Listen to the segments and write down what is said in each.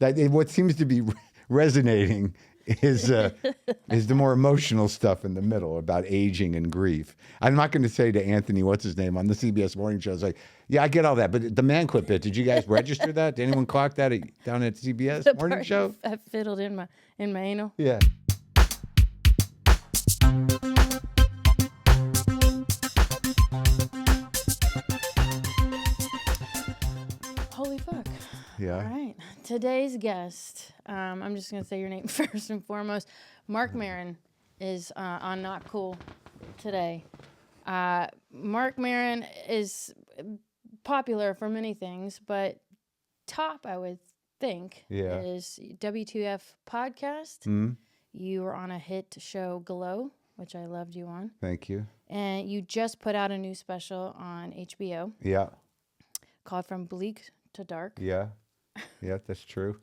What seems to be resonating is the more emotional stuff in the middle about aging and grief. I'm not going to say to Anthony, what's his name, on the CBS morning show, I was like, yeah, I get all that. But the man clip bit, did you guys register that? Did anyone clock that down at CBS The morning part show? I fiddled in my anal. Yeah. Holy fuck. Yeah. All right. Today's guest, I'm just going to say your name first and foremost. Marc Maron is on Not Cool today. Marc Maron is popular for many things, but top, I would think, is W2F podcast. Mm-hmm. You were on a hit show, Glow, which I loved you on. Thank you. And you just put out a new special on HBO. Yeah. Called From Bleak to Dark. Yeah. Yeah, that's true.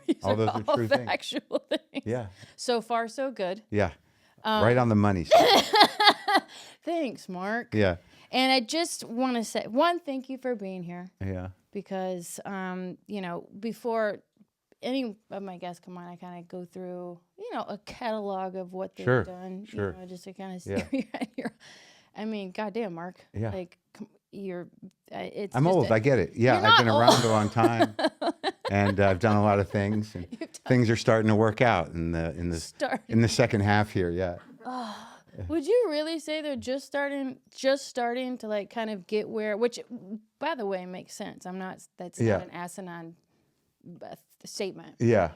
These all those are true things. Actual things. Yeah. So far, so good. Yeah. Right on the money. Thanks, Marc. Yeah. And I just want to say, one, thank you for being here. Yeah. Because, before any of my guests come on, I kind of go through, a catalog of what they've done. Sure. Just to kind of see I mean, goddamn, Marc. Yeah. Like, it's. I'm old. I get it. Yeah, I've been around a long time, and I've done a lot of things, and things are starting to work out in the second half here. Yeah. Would you really say they're just starting to like kind of get where? Which, by the way, makes sense. That's not an asinine statement. Yeah.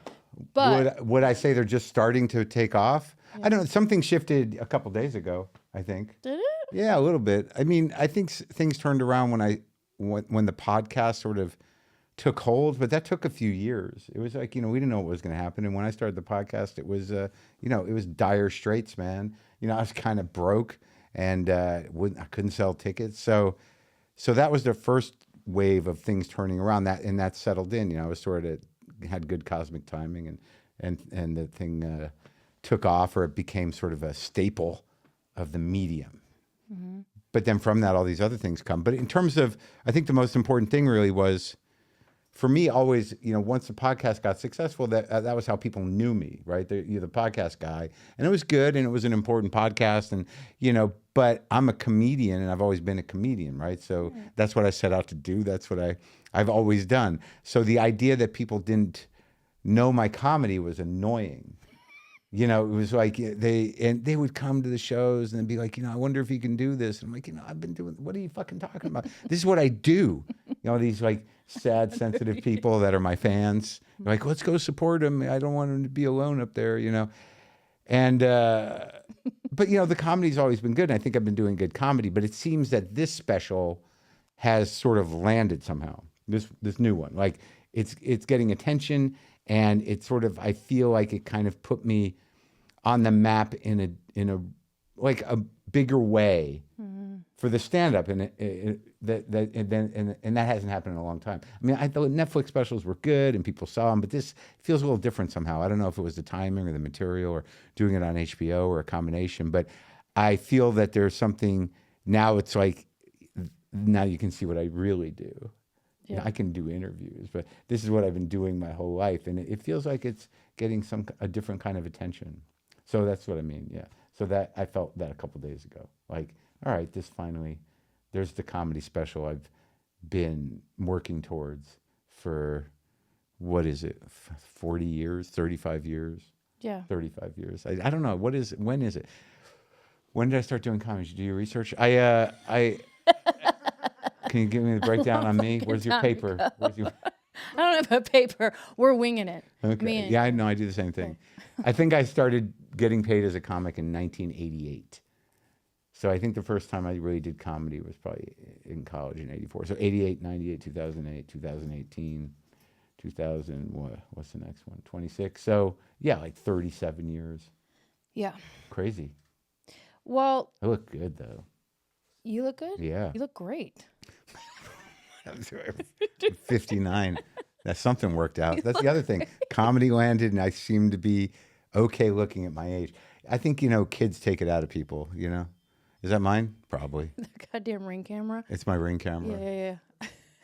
But would I say they're just starting to take off? Yeah. I don't know. Something shifted a couple days ago, I think. Did it? Yeah, a little bit. I mean, I think things turned around when the podcast sort of took hold, but that took a few years. It was like, we didn't know what was going to happen. And when I started the podcast, it was, it was dire straits, man. I was kind of broke and I couldn't sell tickets. So that was the first wave of things turning around, and that settled in. I was sort of had good cosmic timing, and the thing took off, or it became sort of a staple of the medium. Mm-hmm. But then from that, all these other things come. But in terms of, I think the most important thing really was, for me, always, once the podcast got successful, that was how people knew me, right? You're the podcast guy, and it was good, and it was an important podcast, and but I'm a comedian, and I've always been a comedian, right? So that's what I set out to do. That's what I've always done. So the idea that people didn't know my comedy was annoying. It was like they would come to the shows and be like, I wonder if you can do this. And I'm like, I've been doing. What are you fucking talking about? This is what I do. These like sad, sensitive people that are my fans. They're like, let's go support him. I don't want him to be alone up there. And but the comedy's always been good. And I think I've been doing good comedy. But it seems that this special has sort of landed somehow. This new one, like it's getting attention. And it's sort of, I feel like it kind of put me on the map in a like a bigger way for the stand-up, and that hasn't happened in a long time. I mean, I thought Netflix specials were good and people saw them, but this feels a little different somehow. I don't know if it was the timing or the material or doing it on HBO or a combination, but I feel that there's something now. It's like now you can see what I really do. Yeah. I can do interviews, but this is what I've been doing my whole life, and it feels like it's getting a different kind of attention. So that's what I mean, yeah. So that I felt that a couple of days ago, like, all right, there's the comedy special I've been working towards for, what is it, 40 years, 35 years? Yeah. 35 years. I don't know, when is it? When did I start doing comedy? Did you do your research? I Can you give me the breakdown on me? Where's your paper? I don't have a paper. We're winging it. Okay. Yeah, I know. I do the same thing. I think I started getting paid as a comic in 1988. So I think the first time I really did comedy was probably in college in 84. So 88, 98, 2008, 2018, 2000, what's the next one? 26. So yeah, like 37 years. Yeah. Crazy. Well. I look good though. You look good? Yeah. You look great. I'm 59. That's something worked out. That's the other thing. Comedy landed, and I seem to be okay looking at my age. I think, kids take it out of people, Is that mine? Probably. The goddamn Ring camera? It's my Ring camera. Yeah.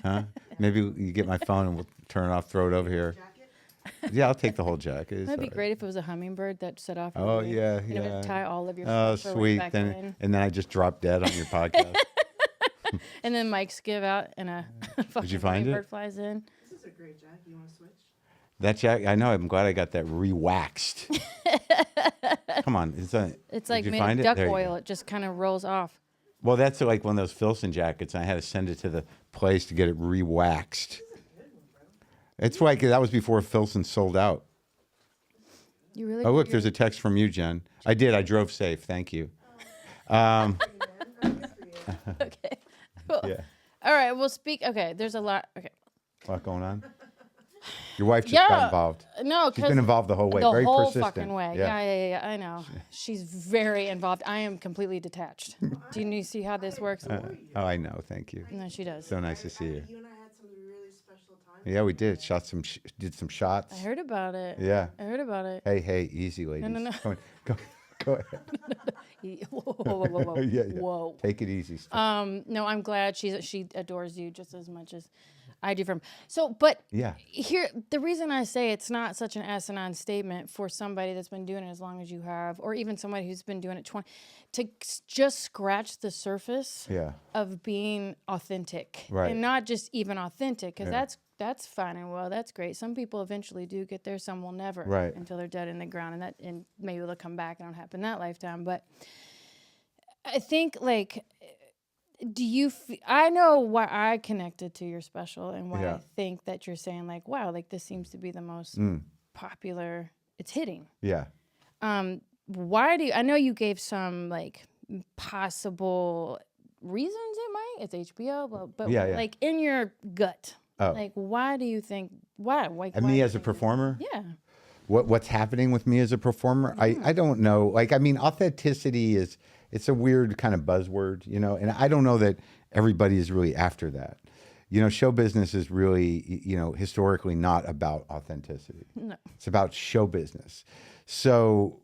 Huh? Maybe you get my phone and we'll turn it off, throw it over here. Yeah, I'll take the whole jacket. It's That'd be all right. great if it was a hummingbird that set off. Oh, your wing, yeah, and it yeah. would tie all of your Oh, fur sweet. back Then in. and then I just drop dead on your podcast. And then mics give out and a fucking you find it? hummingbird flies in. This is a great jacket. You want to switch? That jacket, I know. I'm glad I got that re-waxed. Come on, It's did like you made find of it? duck There you oil. go. It just kind of rolls off. Well, that's like one of those Filson jackets. I had to send it to the place to get it re-waxed. It's like that was before Filson sold out. You really? Oh, put look, your- there's a text from you, Jen. I did. I drove safe. Thank you. Okay. Cool. Yeah. All right. Well, okay. There's a lot. Okay. A lot going on. Your wife just got involved. No, She's been involved the whole way. The Very whole persistent. fucking way. Yeah. I know. She's very involved. I am completely detached. Do you see how this works? Oh, I know. Thank you. No, she does. So nice to see you. You and I had some really special time. Yeah, we did. Did some shots. I heard about it. Yeah. I heard about it. Hey, easy, ladies. no. Go ahead. Whoa. Yeah. Whoa. Take it easy. No, I'm glad she adores you just as much as I do from. So, but Yeah. here, the reason I say it's not such an asinine statement for somebody that's been doing it as long as you have, or even somebody who's been doing it 20, to just scratch the surface Yeah. of being authentic, Right. and not just even authentic, because Yeah. that's fine and well, that's great. Some people eventually do get there, some will never, Right. until they're dead in the ground, and maybe they'll come back and it'll happen that lifetime. But I think like. I know why I connected to your special and why Yeah. I think that you're saying like, wow, like this seems to be the most popular. It's hitting. Yeah. I know you gave some like possible reasons it might. It's HBO, but Yeah. like in your gut, Oh. like why do you think why? Like, And why me do you as a think- performer? Yeah. What's happening with me as a performer? I don't know. Like, I mean, authenticity it's a weird kind of buzzword, and I don't know that everybody is really after that. Show business is really, historically not about authenticity. No. It's about show business. So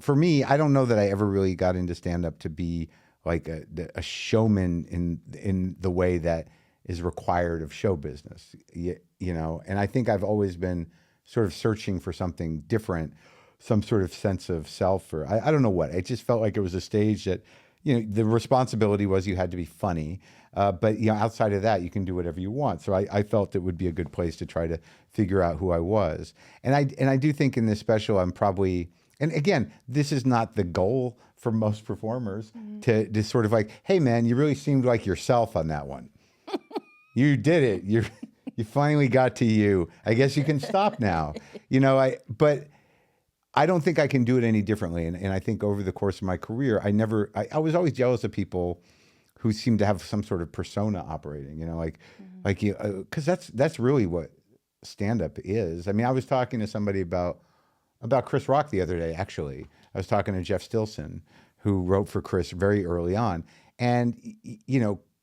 for me, I don't know that I ever really got into stand-up to be like a showman in the way that is required of show business, and I think I've always been sort of searching for something different, some sort of sense of self, or I don't know what. It just felt like it was a stage that, the responsibility was you had to be funny, but outside of that, you can do whatever you want. So I felt it would be a good place to try to figure out who I was, and I do think in this special I'm probably, and again, this is not the goal for most performers to sort of like, hey man, you really seemed like yourself on that one. You did it. You finally got to you. I guess you can stop now. But I don't think I can do it any differently. And I think over the course of my career, I was always jealous of people who seemed to have some sort of persona operating, because that's really what stand-up is. I mean, I was talking to somebody about Chris Rock the other day, actually. I was talking to Jeff Stilson, who wrote for Chris very early on. And,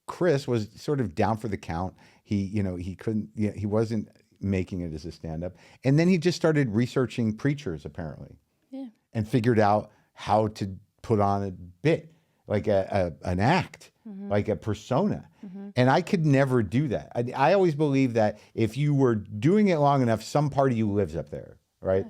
Chris was sort of down for the count. He couldn't, he wasn't making it as a stand-up. And then he just started researching preachers, apparently. Yeah. And figured out how to put on a bit, like an act, like a persona. And I could never do that. I always believe that if you were doing it long enough, some part of you lives up there, right?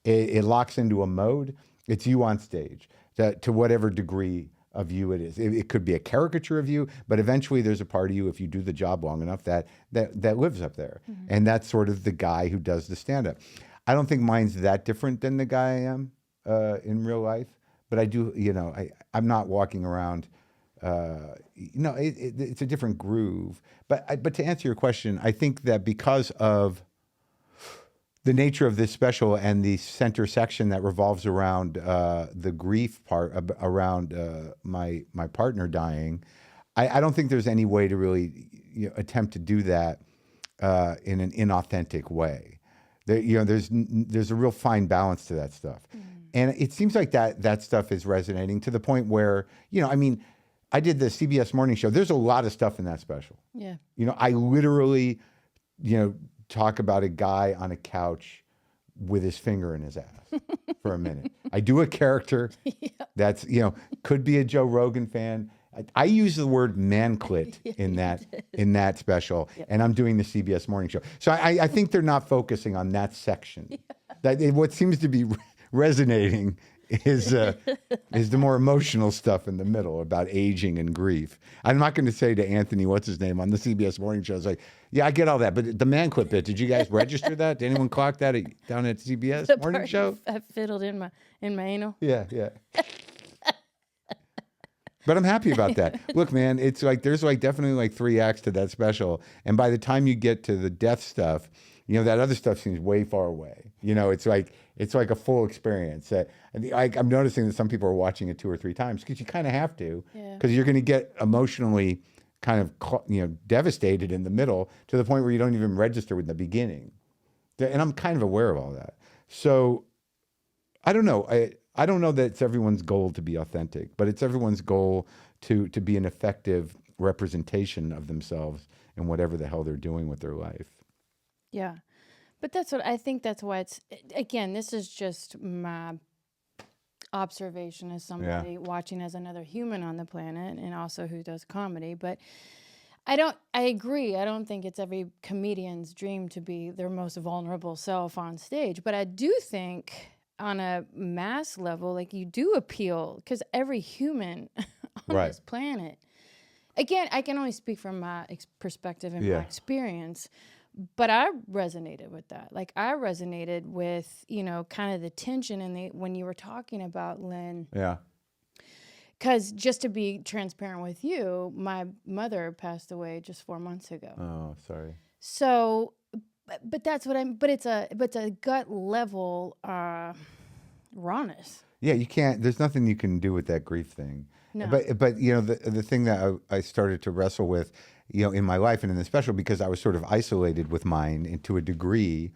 Yeah. It locks into a mode. It's you on stage to whatever degree of you it is. It could be a caricature of you, but eventually there's a part of you, if you do the job long enough, that lives up there. And that's sort of the guy who does the stand-up. I don't think mine's that different than the guy I am in real life, but I do, I'm not walking around, it's a different groove. But to answer your question, I think that because of the nature of this special and the center section that revolves around the grief part around my partner dying, I don't think there's any way to really attempt to do that in an inauthentic way. There's a real fine balance to that stuff, and it seems like that stuff is resonating to the point where I did the CBS morning show. There's a lot of stuff in that special. Yeah. I literally, talk about a guy on a couch with his finger in his ass for a minute. I do a character that's, could be a Joe Rogan fan. I use the word manclit in that special, and I'm doing the CBS morning show. So I think they're not focusing on that section. What seems to be resonating is the more emotional stuff in the middle about aging and grief. I'm not going to say to Anthony, what's his name, on the CBS morning show, it's like, yeah, I get all that, but the manclit bit, did you guys register that? Did anyone clock that down at CBS The morning part show? I fiddled in my anal. Yeah. But I'm happy about that. Look, man, it's like there's like definitely like 3 acts to that special, and by the time you get to the death stuff, that other stuff seems way far away. It's like a full experience. I'm noticing that some people are watching it 2 or 3 times because you kind of have to, because you're going to get emotionally kind of devastated in the middle to the point where you don't even register with the beginning. And I'm kind of aware of all that. So I don't know. I don't know that it's everyone's goal to be authentic, but it's everyone's goal to be an effective representation of themselves in whatever the hell they're doing with their life. Yeah. But that's what I think. That's why again, this is just my observation as somebody watching as another human on the planet and also who does comedy. But I agree. I don't think it's every comedian's dream to be their most vulnerable self on stage. But I do think on a mass level, like you do appeal because every human on this planet, again, I can only speak from my perspective and my experience, but I resonated with that. Like I resonated with, kind of the tension when you were talking about Lynn. Yeah. Because just to be transparent with you, my mother passed away just 4 months ago. Oh, sorry. So, but that's what but it's a gut level rawness. Yeah, you can't. There's nothing you can do with that grief thing. No. But the thing that I started to wrestle with, in my life and in the special, because I was sort of isolated with mine and to a degree,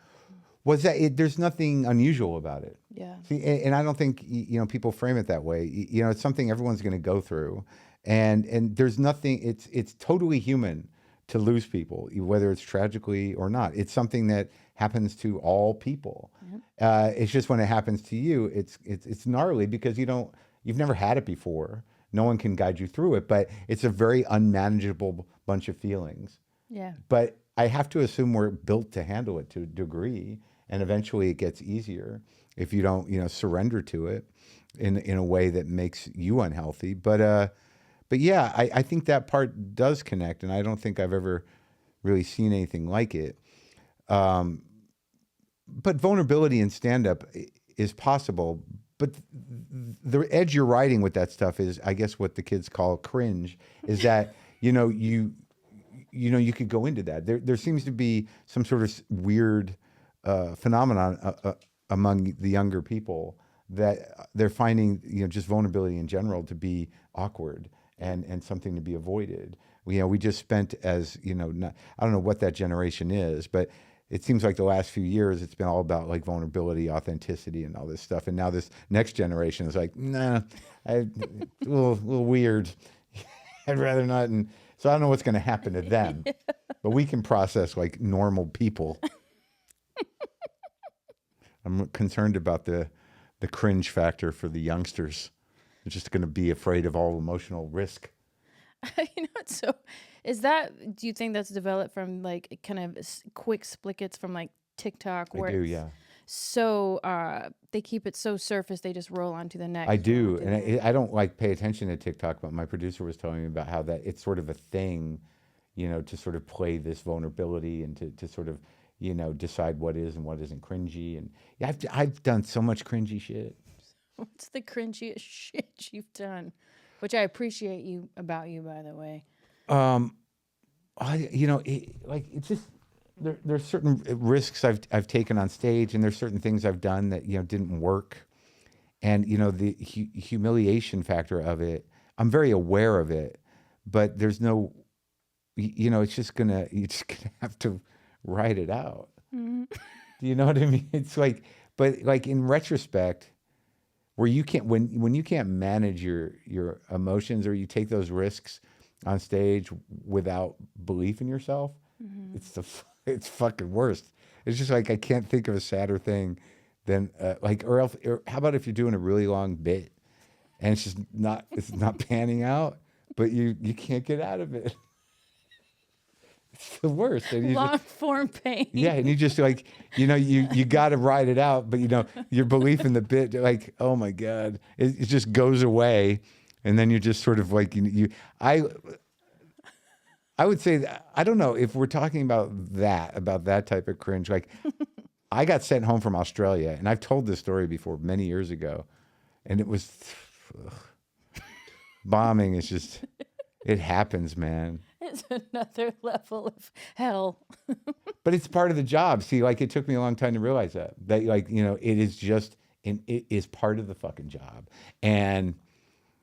was that there's nothing unusual about it. Yeah. See, and I don't think people frame it that way. It's something everyone's going to go through, and there's nothing. It's totally human to lose people, whether it's tragically or not. It's something that happens to all people. It's just when it happens to you, it's gnarly because you've never had it before. No one can guide you through it, but it's a very unmanageable bunch of feelings. Yeah. But I have to assume we're built to handle it to a degree, and eventually it gets easier if you don't, surrender to it in a way that makes you unhealthy. But yeah, I think that part does connect, and I don't think I've ever really seen anything like it. But vulnerability in stand-up is possible. But the edge you're riding with that stuff is, I guess, what the kids call cringe. Is that you could go into that. There seems to be some sort of weird phenomenon among the younger people that they're finding just vulnerability in general to be awkward and something to be avoided. We just spent as I don't know what that generation is, but it seems like the last few years it's been all about like vulnerability, authenticity, and all this stuff. And now this next generation is like, nah, a little weird. I'd rather not. And so I don't know what's going to happen to them, but we can process like normal people. I'm concerned about the cringe factor for the youngsters. They're just going to be afraid of all emotional risk. So do you think that's developed from like kind of quick splickets from like TikTok? I do, yeah. So they keep it so surface, they just roll on to the next. I do, and I don't like pay attention to TikTok, but my producer was telling me about how that it's sort of a thing, to sort of play this vulnerability and to sort of, decide what is and what isn't cringy. And yeah, I've done so much cringy shit. What's the cringiest shit you've done? Which I appreciate about you, by the way. It's just there's certain risks I've taken on stage, and there's certain things I've done that didn't work, and the humiliation factor of it. I'm very aware of it, but there's no, you're just gonna have to write it out. Mm-hmm. Do you know what I mean? It's like, but like in retrospect, where you can't when you can't manage your emotions, or you take those risks on stage without belief in yourself, mm-hmm. It's fucking worst. It's just like I can't think of a sadder thing than or how about if you're doing a really long bit and it's not panning out, but you can't get out of it. It's the worst. And Long form pain. yeah, and you just like, you got to ride it out, but your belief in the bit, like, oh my God, it just goes away, and then you're just sort of like I would say that, I don't know if we're talking about that type of cringe. Like, I got sent home from Australia, and I've told this story before many years ago, and it was bombing is just, it happens, man. It's another level of hell. But it's part of the job. See, like, it took me a long time to realize that like, it is just, it is part of the fucking job.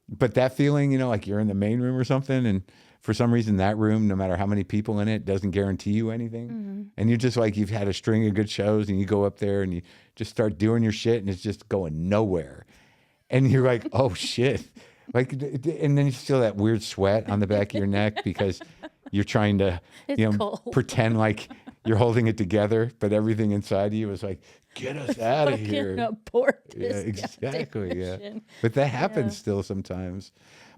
But that feeling, like you're in the main room or something, and for some reason that room, no matter how many people in it, doesn't guarantee you anything. Mm-hmm. And you're just like, you've had a string of good shows, and you go up there and you just start doing your shit, and it's just going nowhere. And you're like, oh shit. Like, and then you feel that weird sweat on the back of your neck because you're trying to, pretend like you're holding it together, but everything inside of you is like, get us out of here. Abort Yeah, this exactly. Yeah, mission. but that happens still sometimes.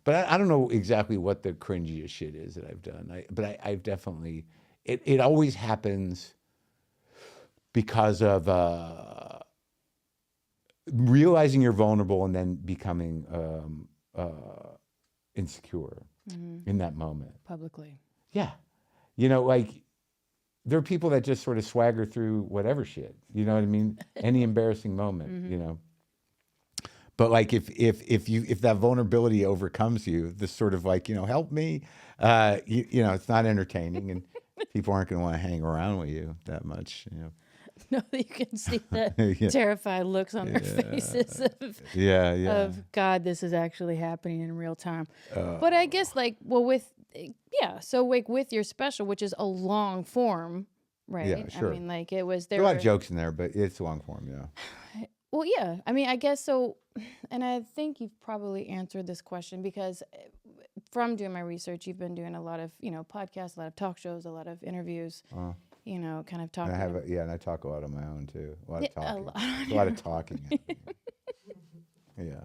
But I don't know exactly what the cringiest shit is that I've done. I've definitely, it always happens because of realizing you're vulnerable and then becoming insecure in that moment. Publicly. Yeah. Like, there are people that just sort of swagger through whatever shit. You know what I mean? Any embarrassing moment, But like, if that vulnerability overcomes you, this sort of like, help me, it's not entertaining, and people aren't going to want to hang around with you that much, No, you can see the terrified looks on their faces of God, this is actually happening in real time. But I guess so like with your special, which is a long form, right? Yeah, sure. I mean, like, it was there. There are a lot of jokes in there, but it's long form, yeah. Well, yeah. I mean, I guess so. And I think you've probably answered this question because from doing my research, you've been doing a lot of, podcasts, a lot of talk shows, a lot of interviews. Kind of talking. And I talk a lot on my own too. A lot of talking. A lot of talking. Yeah.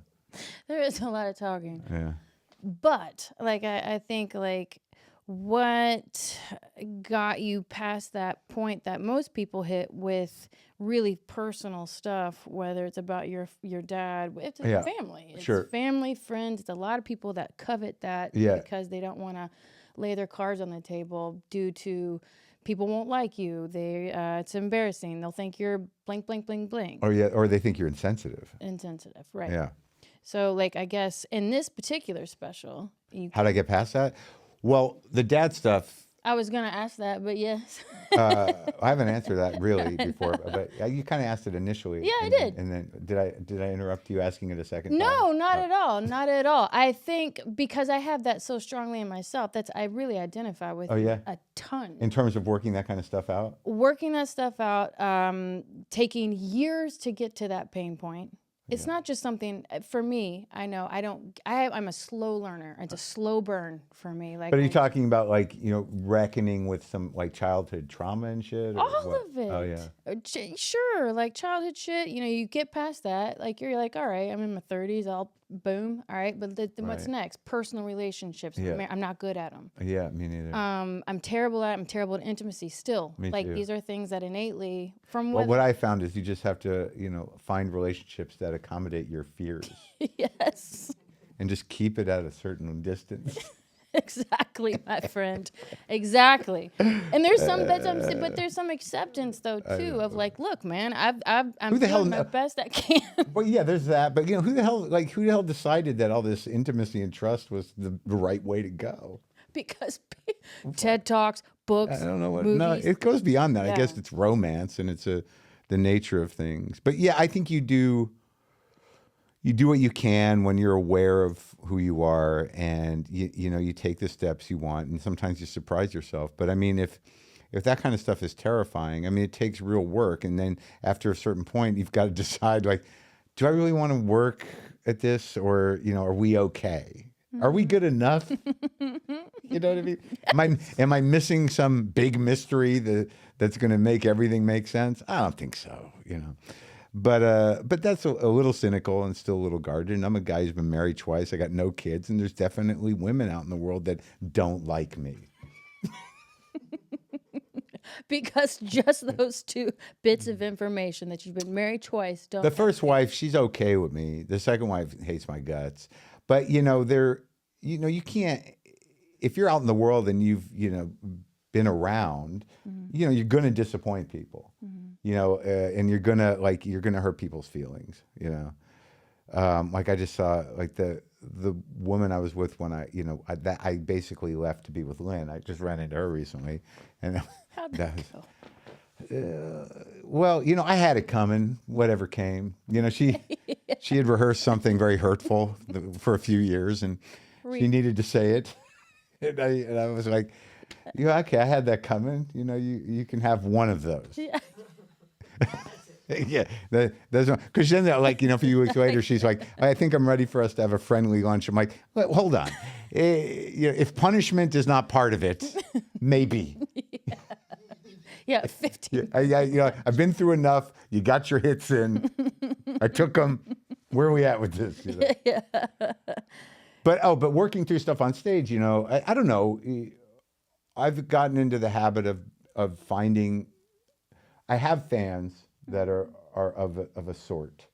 There is a lot of talking. Yeah. But like, I think like what got you past that point that most people hit with really personal stuff, whether it's about your dad, it's a family, it's family, friends, it's a lot of people that covet that because they don't want to lay their cards on the table due to people won't like you. It's embarrassing. They'll think you're blank, blank, blank, blank. Or they think you're insensitive. Insensitive, right. Yeah. So, like, I guess in this particular special... How'd I get past that? Well, the dad stuff... I was going to ask that, but yes. I haven't answered that really before, but you kind of asked it initially. Yeah, I did. And then did I interrupt you asking it a second time? No, not at all. Not at all. I think because I have that so strongly in myself, I really identify with a ton. In terms of working that kind of stuff out? Working that stuff out, taking years to get to that pain point. It's not just something for me. I know I'm a slow learner. It's a slow burn for me. Like, but are you talking about like, reckoning with some like childhood trauma and shit? All of it. Oh yeah. Sure. Like childhood shit, you get past that. Like you're like, all right, I'm in my 30s. Boom. All right. But then what's next? Personal relationships. Yeah. I'm not good at them. Yeah, me neither. I'm terrible at intimacy still. Me like too. These are things that innately what I found is you just have to, find relationships that accommodate your fears. Yes. And just keep it at a certain distance. Exactly, my friend. Exactly. And there's but there's some acceptance though too of like, look, man, I'm doing my best I can. Well, yeah, there's that. But who the hell decided that all this intimacy and trust was the right way to go? Because TED Talks, books, I don't know what. movies. No, it goes beyond that. Yeah. I guess it's romance and it's the nature of things. But yeah, I think you do what you can when you're aware of who you are, and you take the steps you want, and sometimes you surprise yourself. But I mean, if that kind of stuff is terrifying, I mean, it takes real work, and then after a certain point, you've got to decide, like, do I really want to work at this, or are we okay? Are we good enough? You know what I mean? Am I missing some big mystery that's going to make everything make sense? I don't think so. But that's a little cynical and still a little guarded. And I'm a guy who's been married twice. I got no kids, and there's definitely women out in the world that don't like me. Because just those two bits of information that you've been married twice don't. The first wife, she's okay with me. The second wife hates my guts. But you can't. If you're out in the world and you've been around, you're gonna disappoint people. And you're gonna hurt people's feelings. Like I just saw like the woman I was with when I basically left to be with Lynn. I just ran into her recently, and How'd that go? well, I had it coming. Whatever came, she had rehearsed something very hurtful for a few years, and she needed to say it, and I was like, okay, I had that coming. You can have one of those. Yeah. Yeah, that's because then, a few weeks later, she's like, "I think I'm ready for us to have a friendly lunch." I'm like, well, "Hold on, if punishment is not part of it, maybe." Yeah, 15. I've been through enough. You got your hits in. I took them. Where are we at with this? Yeah. But working through stuff on stage, I don't know. I've gotten into the habit of finding. I have fans that are of a sort,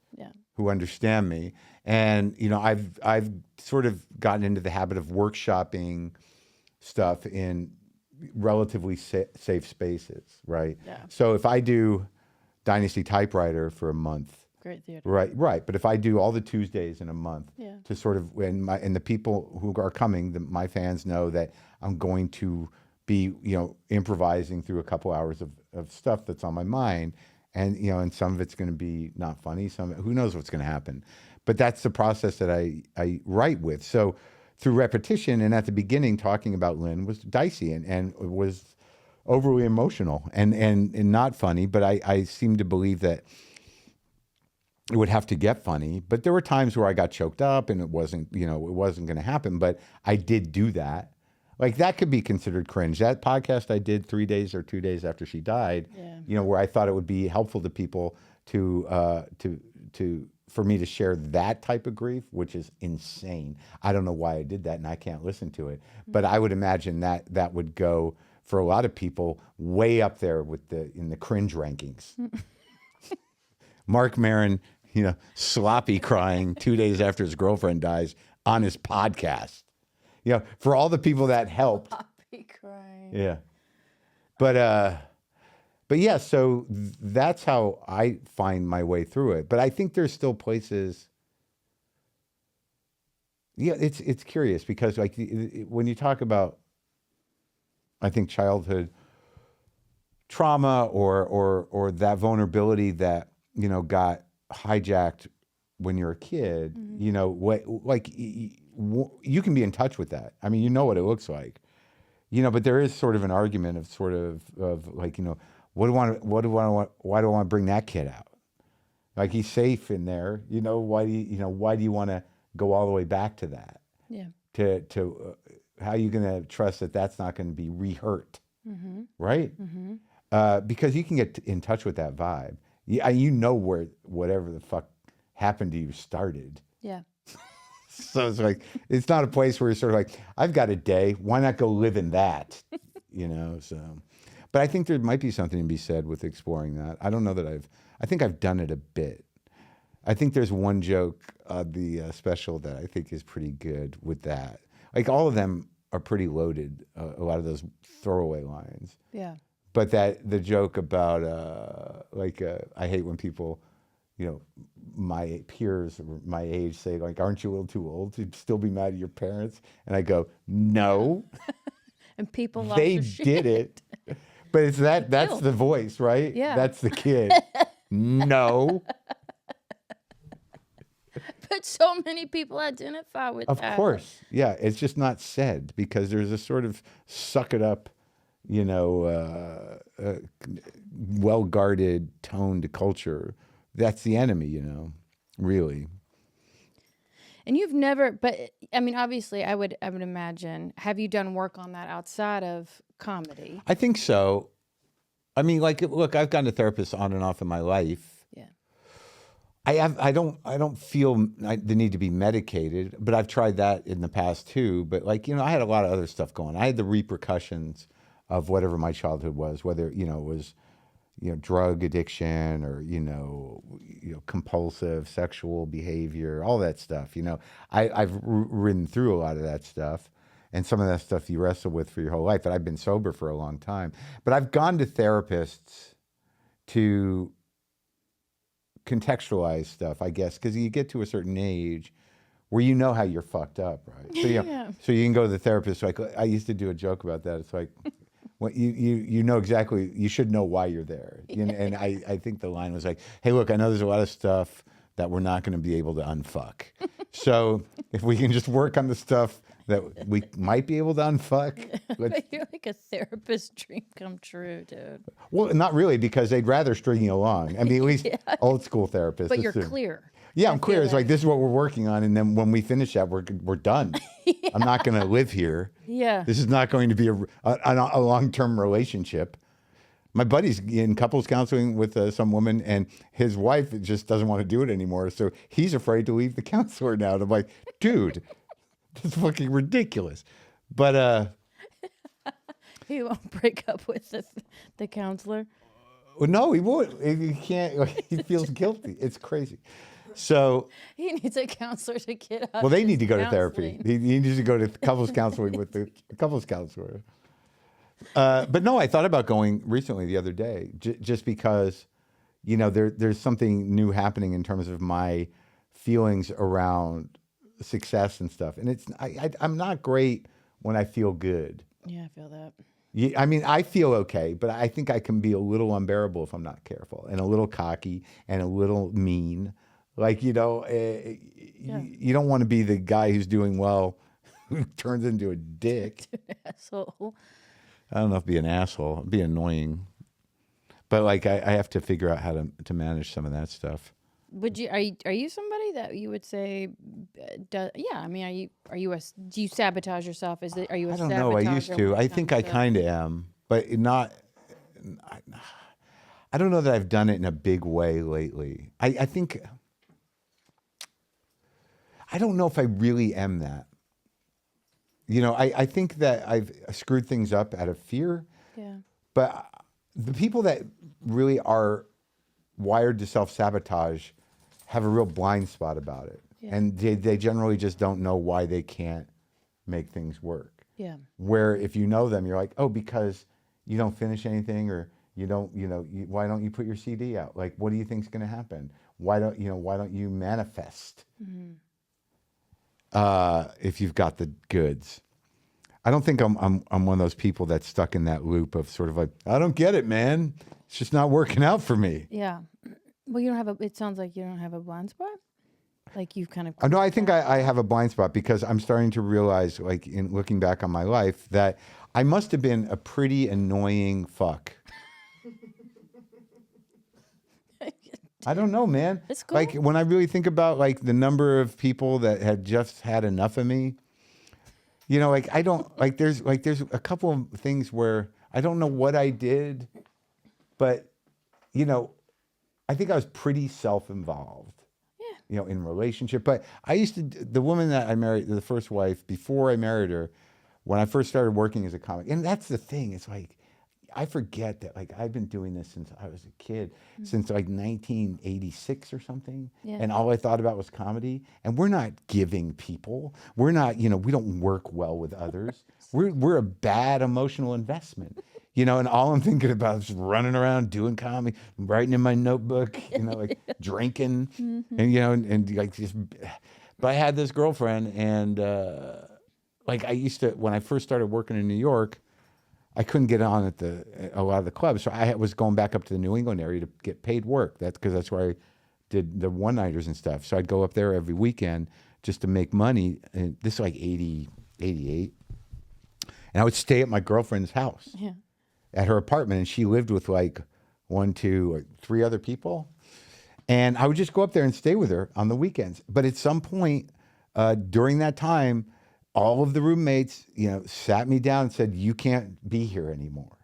who understand me, and I've sort of gotten into the habit of workshopping stuff in relatively safe spaces, right? Yeah. So if I do Dynasty Typewriter for a month, Great theater. right. But if I do all the Tuesdays in a month, to sort of and the people who are coming, my fans know that I'm going to be improvising through a couple hours of stuff that's on my mind. And, and some of it's going to be not funny. Who knows what's going to happen. But that's the process that I write with. So through repetition, and at the beginning, talking about Lynn was dicey and was overly emotional and not funny. But I seem to believe that it would have to get funny. But there were times where I got choked up and it wasn't going to happen. But I did do that. Like that could be considered cringe. That podcast I did 3 days or 2 days after she died, where I thought it would be helpful to people for me to share that type of grief, which is insane. I don't know why I did that, and I can't listen to it. But I would imagine that would go for a lot of people way up there in the cringe rankings. Marc Maron, sloppy crying 2 days after his girlfriend dies on his podcast. For all the people that helped. Poppy crying. Yeah. But yeah, so that's how I find my way through it. But I think there's still places. Yeah, it's curious because when you talk about, I think, childhood trauma or that vulnerability that, got hijacked when you're a kid, you can be in touch with that. I mean, you know what it looks like, but there is sort of an argument of why do I want to bring that kid out? Like he's safe in there, why do you want to go all the way back to that? Yeah. To how are you going to trust that that's not going to be re-hurt? Right? Because you can get in touch with that vibe. Where whatever the fuck happened to you started. Yeah. So it's not a place where you're sort of like, I've got a day. Why not go live in that? So. But I think there might be something to be said with exploring that. I don't know that I think I've done it a bit. I think there's one joke on the special that I think is pretty good with that. Like all of them are pretty loaded, a lot of those throwaway lines. Yeah. But the joke about, I hate when people, my peers or my age say, like, aren't you a little too old to still be mad at your parents? And I go, no. And people lost they their shit. did it. But it's that's the voice, right? Yeah. That's the kid. No. But so many people identify with Of that. course. Yeah. It's just not said because there's a sort of suck it up, well-guarded tone to culture. That's the enemy, really. And you've never, but I mean, obviously, I would imagine. Have you done work on that outside of comedy? I think so. I mean, look, I've gone to therapists on and off in my life. Yeah. I don't feel the need to be medicated, but I've tried that in the past too. But like, I had a lot of other stuff going. I had the repercussions of whatever my childhood was, whether, it was, drug addiction or, compulsive sexual behavior, all that stuff. I've ridden through a lot of that stuff, and some of that stuff you wrestle with for your whole life. And I've been sober for a long time, but I've gone to therapists to contextualize stuff, I guess, because you get to a certain age where you know how you're fucked up, right? So Yeah. so you can go to the therapist. Like I used to do a joke about that. It's like, well, you know exactly. You should know why you're there. And I think the line was like, "Hey, look, I know there's a lot of stuff that we're not going to be able to unfuck. So if we can just work on the stuff that we might be able to unfuck." You're like a therapist dream come true, dude. Well, not really, because they'd rather string you along. I mean, at least old school therapists. But you're assume. clear. Yeah, I I'm clear. feel It's that. like, this is what we're working on, and then when we finish that, we're done. I'm not going to live here. Yeah. This is not going to be a long-term relationship. My buddy's in couples counseling with some woman, and his wife just doesn't want to do it anymore. So he's afraid to leave the counselor now. And I'm like, dude, that's fucking ridiculous. But He won't break up with the counselor. well, no, he won't. He can't. Like, he feels guilty. It's crazy. So, He needs a counselor to get up. well, they his need to go to therapy. counseling. He needs to go to couples counseling with the couples counselor. But no, I thought about going recently the other day, just because, there's something new happening in terms of my feelings around success and stuff. And I'm not great when I feel good. Yeah, I feel that. I mean, I feel okay, but I think I can be a little unbearable if I'm not careful, and a little cocky and a little mean. Like, you don't want to be the guy who's doing well who turns into a dick. Asshole. I don't know if be an asshole, it'd be annoying. But like, I have to figure out how to manage some of that stuff. Would you are you somebody that you would say yeah, I mean, do you sabotage yourself? Are you a I don't know. I used sabotager to. when I it think comes I to- kind of am, but not. I don't know that I've done it in a big way lately. I think. I don't know if I really am that. I think that I've screwed things up out of fear, Yeah. but the people that really are wired to self-sabotage have a real blind spot about it. Yeah. And they generally just don't know why they can't make things work. Yeah. Where if you know them, you're like, oh, because you don't finish anything, or you don't, why don't you put your CD out? Like, what do you think's going to happen? Why don't you manifest? Mm-hmm. If you've got the goods. I don't think I'm one of those people that's stuck in that loop of sort of like, I don't get it, man. It's just not working out for me. Yeah. Well, you don't have it sounds like you don't have a blind spot. Like you've kind of. No, I think I have a blind spot, because I'm starting to realize, like, in looking back on my life, that I must have been a pretty annoying fuck. I don't know, man. It's cool. Like, when I really think about, like, the number of people that had just had enough of me, like, I don't, like, there's a couple of things where I don't know what I did, but, I think I was pretty self-involved. Yeah. In relationship. But I used to, the woman that I married, the first wife, before I married her, when I first started working as a comic, and that's the thing, it's like, I forget that, like, I've been doing this since I was a kid, since like 1986 or something. Yeah. And all I thought about was comedy. And we're not giving people. We're not, we don't work well with others. We're a bad emotional investment. And all I'm thinking about is running around doing comedy, writing in my notebook, like drinking, and and like just. But I had this girlfriend, and like I used to, when I first started working in New York, I couldn't get on at a lot of the clubs, so I was going back up to the New England area to get paid work. That's because that's where I did the one-nighters and stuff. So I'd go up there every weekend just to make money. And this is like 80, 88. And I would stay at my girlfriend's house. Yeah. At her apartment, and she lived with like 1, 2, or 3 other people. And I would just go up there and stay with her on the weekends. But at some point during that time, all of the roommates, sat me down and said, you can't be here anymore.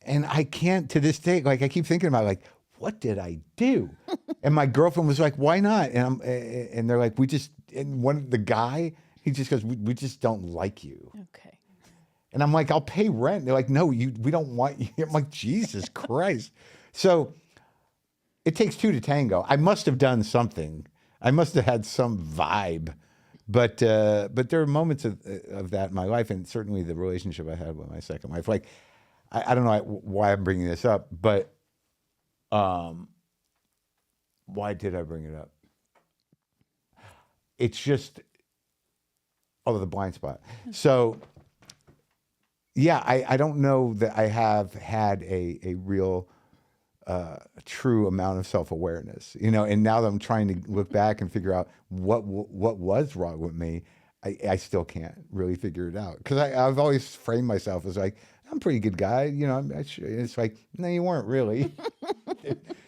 And I can't, to this day, like, I keep thinking about, like, what did I do? And my girlfriend was like, why not? And they're like, the guy, he just goes, we just don't like you. Okay. And I'm like, I'll pay rent. They're like, no, we don't want you. I'm like, Jesus Christ. So it takes two to tango. I must have done something. I must have had some vibe. But there are moments of that in my life, and certainly the relationship I had with my second wife. Like, I don't know why I'm bringing this up, but why did I bring it up? It's just, the blind spot. So, yeah, I don't know that I have had a real true amount of self-awareness, and now that I'm trying to look back and figure out what was wrong with me, I still can't really figure it out, because I've always framed myself as like, I'm a pretty good guy, it's like, no, you weren't really.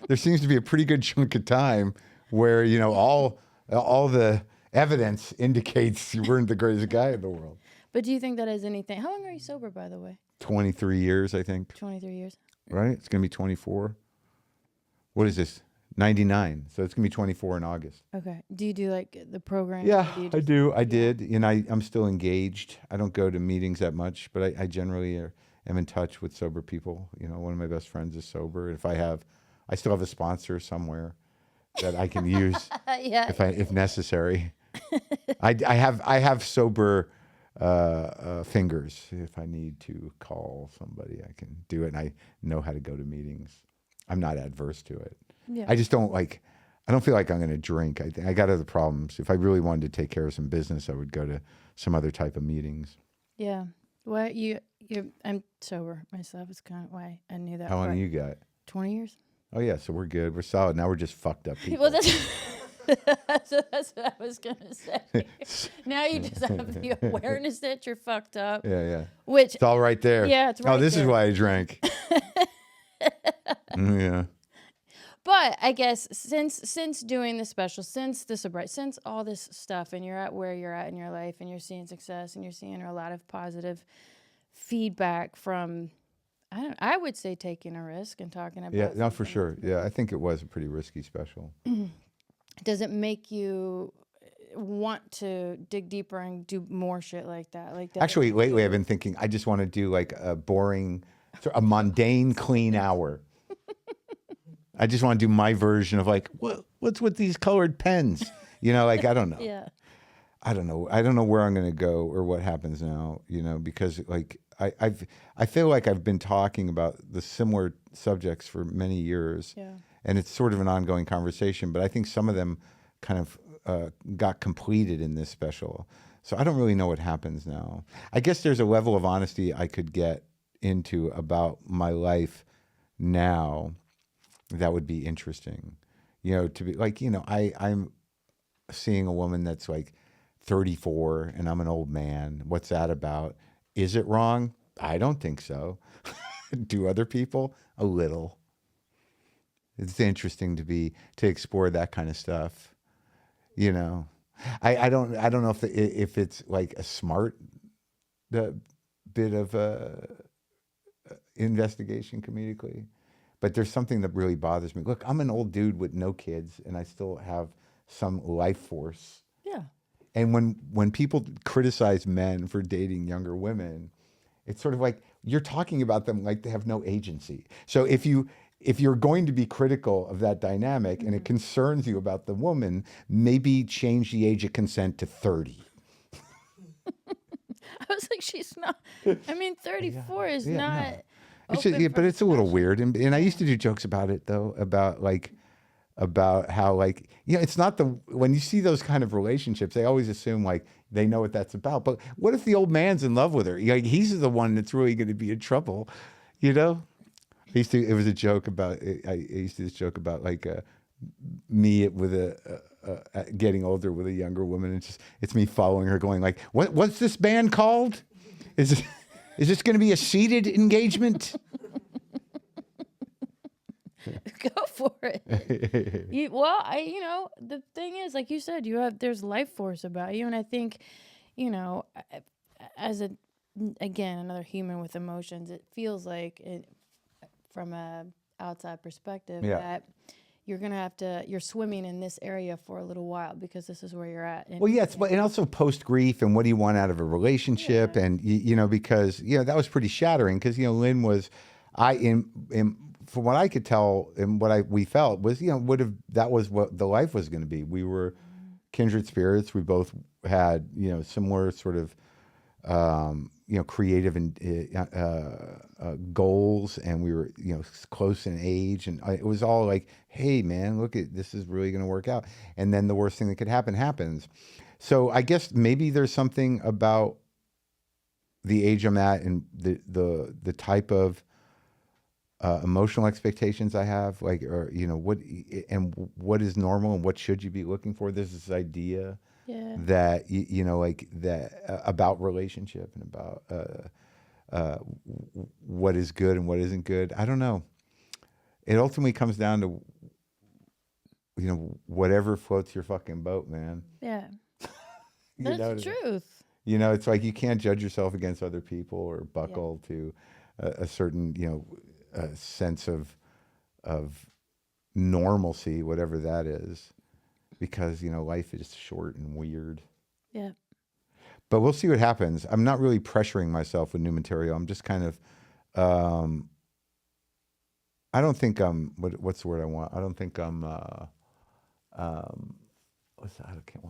There seems to be a pretty good chunk of time where, all the evidence indicates you weren't the greatest guy in the world. But do you think that has anything? How long are you sober, by the way? 23 years, I think. 23 years. Right? It's going to be 24. What is this? 99. So it's going to be 24 in August. Okay. Do you do like the program? Yeah, Do you I do. I did. I'm still engaged. I don't go to meetings that much, but I generally am in touch with sober people. One of my best friends is sober. I still have a sponsor somewhere that I can use Yeah. if necessary. I have sober fingers. If I need to call somebody, I can do it, and I know how to go to meetings. I'm not adverse to it. Yeah. I just don't I don't feel like I'm going to drink. I got other problems. If I really wanted to take care of some business, I would go to some other type of meetings. Yeah. Well, I'm sober myself. It's kind of why I knew that. How long you got? 20 years. Oh yeah, so we're good. We're solid. Now we're just fucked up people. Well, that's what I was gonna say. Now you just have the awareness that you're fucked up. Yeah. Which It's all right there. Yeah, it's right Oh, this there. is why I drank. Yeah. But I guess since doing the special, since the sobriety, since all this stuff, and you're at where you're at in your life, and you're seeing success, and you're seeing a lot of positive feedback from, I would say, taking a risk and talking about. Yeah, no, for something. sure. Yeah, I think it was a pretty risky special. Does it make you want to dig deeper and do more shit like that? Actually, lately I've been thinking I just want to do like a boring, a mundane, clean hour. I just want to do my version of like, what's with these colored pens? I don't know. Yeah. I don't know where I'm going to go or what happens now, because like I feel like I've been talking about the similar subjects for many years. Yeah. And it's sort of an ongoing conversation, but I think some of them kind of got completed in this special. So I don't really know what happens now. I guess there's a level of honesty I could get into about my life now that would be interesting. To be like, I'm seeing a woman that's like 34 and I'm an old man. What's that about? Is it wrong? I don't think so. Do other people? A little. It's interesting to explore that kind of stuff. I don't know if it's like a smart bit of investigation comedically, but there's something that really bothers me. Look, I'm an old dude with no kids, and I still have some life force. Yeah. And when people criticize men for dating younger women, it's sort of like you're talking about them like they have no agency. So if you're going to be critical of that dynamic and it concerns you about the woman, maybe change the age of consent to 30. I was like, she's not. I mean, 34 is Yeah, not. no. It's just, open but for it's a little discussion. weird. And I used to do jokes about it though, about how like, it's not when you see those kind of relationships, they always assume like they know what that's about. But what if the old man's in love with her? Like he's the one that's really going to be in trouble, It was a joke about, I used to joke about like me with getting older with a younger woman. It's me following her going like, what's this band called? Is this going to be a seated engagement? Go for it. The thing is, like you said, there's life force about you, and I think, as another human with emotions, it feels like from a outside perspective Yeah. that you're swimming in this area for a little while because this is where you're at. And, Well, yes, but and also post grief and what do you want out of a relationship, Yeah. and because that was pretty shattering because Lynn was, from what I could tell and what we felt was that was what the life was going to be. We were kindred spirits. We both had similar sort of creative and goals, and we were close in age, and it was all like, hey man, look at this is really going to work out. And then the worst thing that could happen happens. So I guess maybe there's something about the age I'm at and the type of emotional expectations I have, like, or what is normal and what should you be looking for. There's this idea Yeah. that like that about relationship and about what is good and what isn't good. I don't know. It ultimately comes down to whatever floats your fucking boat, man. Yeah. You know, That's the truth. it's like you can't judge yourself against other people or buckle to a certain sense of normalcy, whatever that is, because life is short and weird. Yeah. But we'll see what happens. I'm not really pressuring myself with new material. I'm just kind of, I don't think I'm, what's the word I want? I don't think I'm, why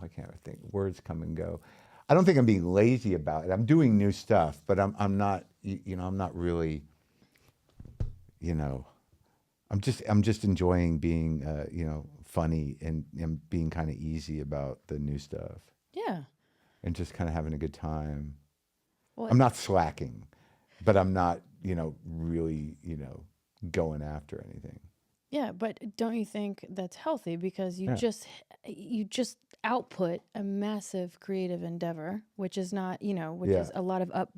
can't I think? Words come and go. I don't think I'm being lazy about it. I'm doing new stuff, but I'm not, I'm not really, I'm just enjoying being, funny and being kind of easy about the new stuff. Yeah. And just kind of having a good time. Well, I'm not slacking, but I'm not, really, going after anything. Yeah, but don't you think that's healthy because you Yeah. just output a massive creative endeavor, which is not, which Yeah. is a lot of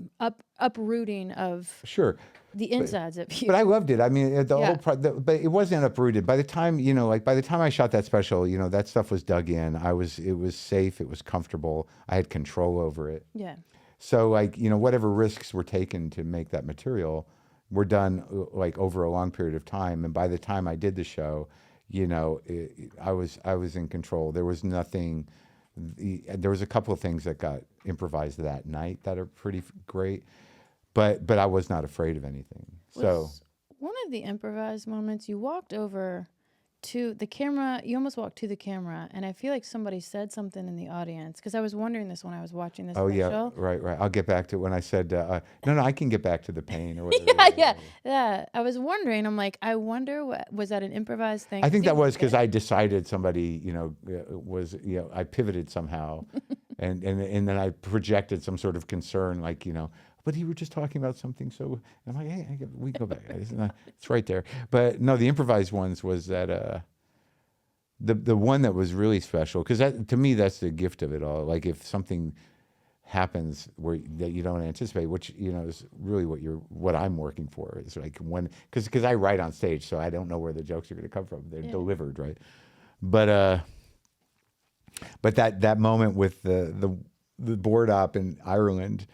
uprooting of Sure. the insides of you. But I loved it. I mean, the Yeah. whole but it wasn't uprooted. By the time, by the time I shot that special, that stuff was dug in. It was safe. It was comfortable. I had control over it. Yeah. So whatever risks were taken to make that material were done like over a long period of time. And by the time I did the show, I was in control. There was nothing, there was a couple of things that got improvised that night that are pretty great, but I was not afraid of anything. So Was one of the improvised moments you walked over to the camera, you almost walked to the camera, and I feel like somebody said something in the audience because I was wondering this when I was watching this oh yeah, special. right. I'll get back to it when I said no, I can get back to the pain or whatever. Yeah. I was wondering. I'm like, I wonder was that an improvised thing? I think that Seems was like because it. I decided somebody, was, I pivoted somehow, and then I projected some sort of concern, like, but you were just talking about something. So I'm like, hey, we go back. It's right there. But no, the improvised ones was that the one that was really special, because to me that's the gift of it all. Like if something happens that you don't anticipate, which is really what I'm working for. Is like when because I write on stage, so I don't know where the jokes are going to come from. They're delivered, right? But that moment with the board op in Ireland,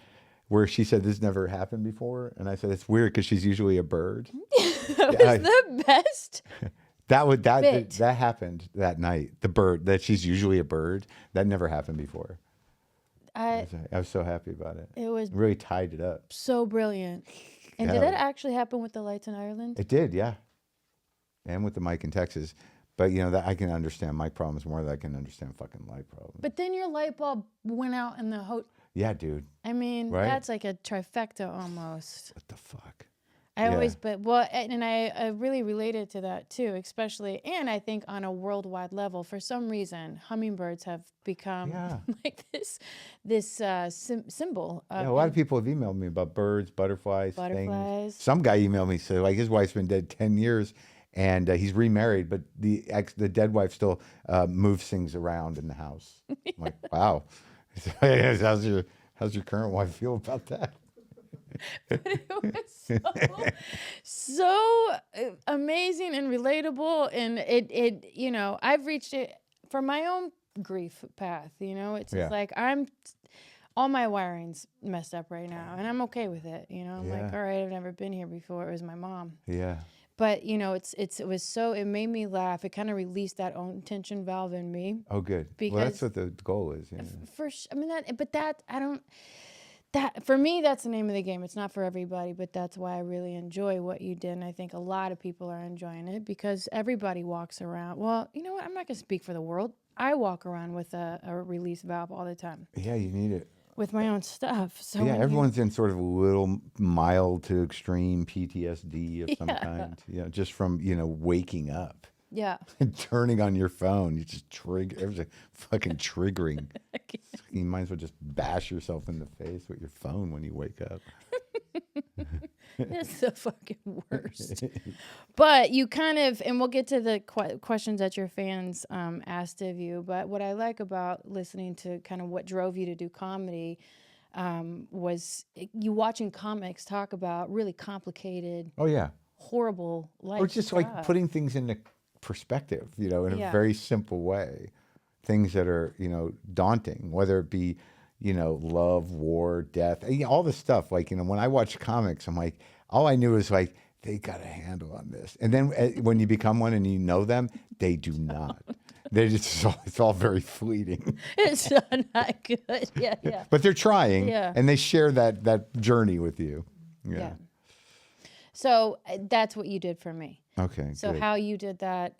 where she said this never happened before, and I said it's weird because she's usually a bird. That was the best. That happened that night. The bird that she's usually a bird, that never happened before. I was so happy about it. It was Really tied it up. so brilliant. And Yeah. did that actually happen with the lights in Ireland? It did, yeah. And with the mic in Texas. But that I can understand mic problems more than I can understand fucking light problems. But then your light bulb went out in the hotel. Yeah, dude. I mean, Right? that's like a trifecta almost. What the fuck? I always, and I really related to that too, especially, and I think on a worldwide level, for some reason, hummingbirds have become like this symbol. Of Yeah, a lot of people have emailed me about birds, butterflies, things. Butterflies. Some guy emailed me, said like his wife's been dead 10 years and he's remarried, but the dead wife still moves things around in the house. I'm like, wow. How's your current wife feel about that? But it was so amazing and relatable, and it I've reached it for my own grief path. It's just like all my wiring's messed up right now, and I'm okay with it. I'm like, all right, I've never been here before. It was my mom. Yeah. but you know, it made me laugh. It kind of released that own tension valve in me. Oh, good. Well, Because that's what the goal is. Yeah. I mean that for me, that's the name of the game. It's not for everybody, but that's why I really enjoy what you did. And I think a lot of people are enjoying it because everybody walks around. Well, you know what? I'm not going to speak for the world. I walk around with a release valve all the time Yeah, you need it. with my own stuff. So Yeah, when everyone's in sort of a little mild to extreme PTSD of some kind. Just from, waking up yeah. and turning on your phone. You just trigger. Everything's fucking triggering. You might as well just bash yourself in the face with your phone when you wake up. It's the fucking worst. But you kind of, and we'll get to the questions that your fans asked of you. But what I like about listening to kind of what drove you to do comedy was you watching comics talk about really complicated, Oh, yeah. horrible life Or just stuff. like putting things into perspective, in Yeah. a very simple way. Things that are, daunting, whether it be, love, war, death, all this stuff. Like, when I watch comics, I'm like, all I knew is like, they got a handle on this. And then when you become one and you know them, they do not. They just, it's all very fleeting. It's not good. Yeah, yeah. But they're trying, Yeah. and they share that journey with you. Yeah. So that's what you did for me. Okay. So good. how you did that,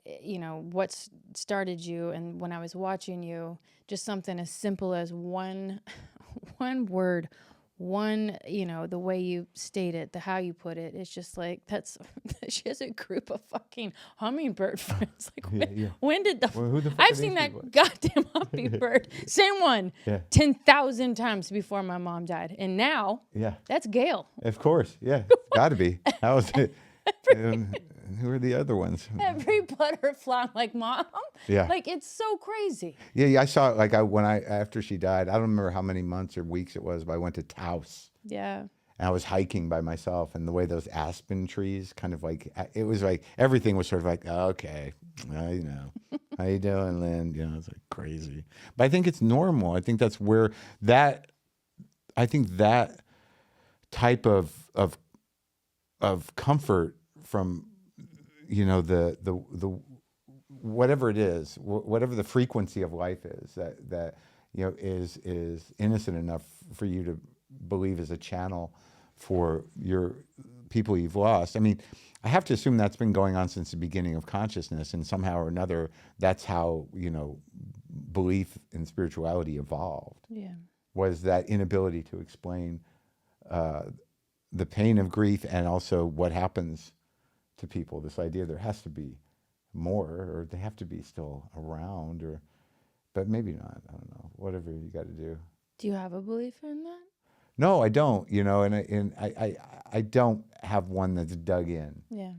what started you, and when I was watching you, just something as simple as one word, the way you state it, how you put it, it's just like, she has a group of fucking hummingbird friends. Like, when did who the fuck I've are seen these that people? goddamn hummingbird, same one, Yeah. 10,000 times before my mom died. And now, Yeah. that's Gail. Of course. Yeah. Got to be. How was it? Who are the other ones? Every butterfly, I'm like, Mom? Yeah. Like, it's so crazy. Yeah, I saw it. Like after she died, I don't remember how many months or weeks it was, but I went to Taos Yeah. and I was hiking by myself, and the way those aspen trees kind of like, it was like everything was sort of like, oh, okay, how you doing, Lynn? It's like crazy, but I think it's normal. I think that's where that type of comfort from, the whatever it is, whatever the frequency of life is, that is innocent enough for you to believe is a channel for your people you've lost. I mean, I have to assume that's been going on since the beginning of consciousness, and somehow or another, that's how belief in spirituality evolved. Yeah. Was that inability to explain the pain of grief, and also what happens to people. This idea there has to be more, or they have to be still around, but maybe not. I don't know. Whatever you got to do. Do you have a belief in that? No, I don't. And I don't have one that's dug in. Yeah.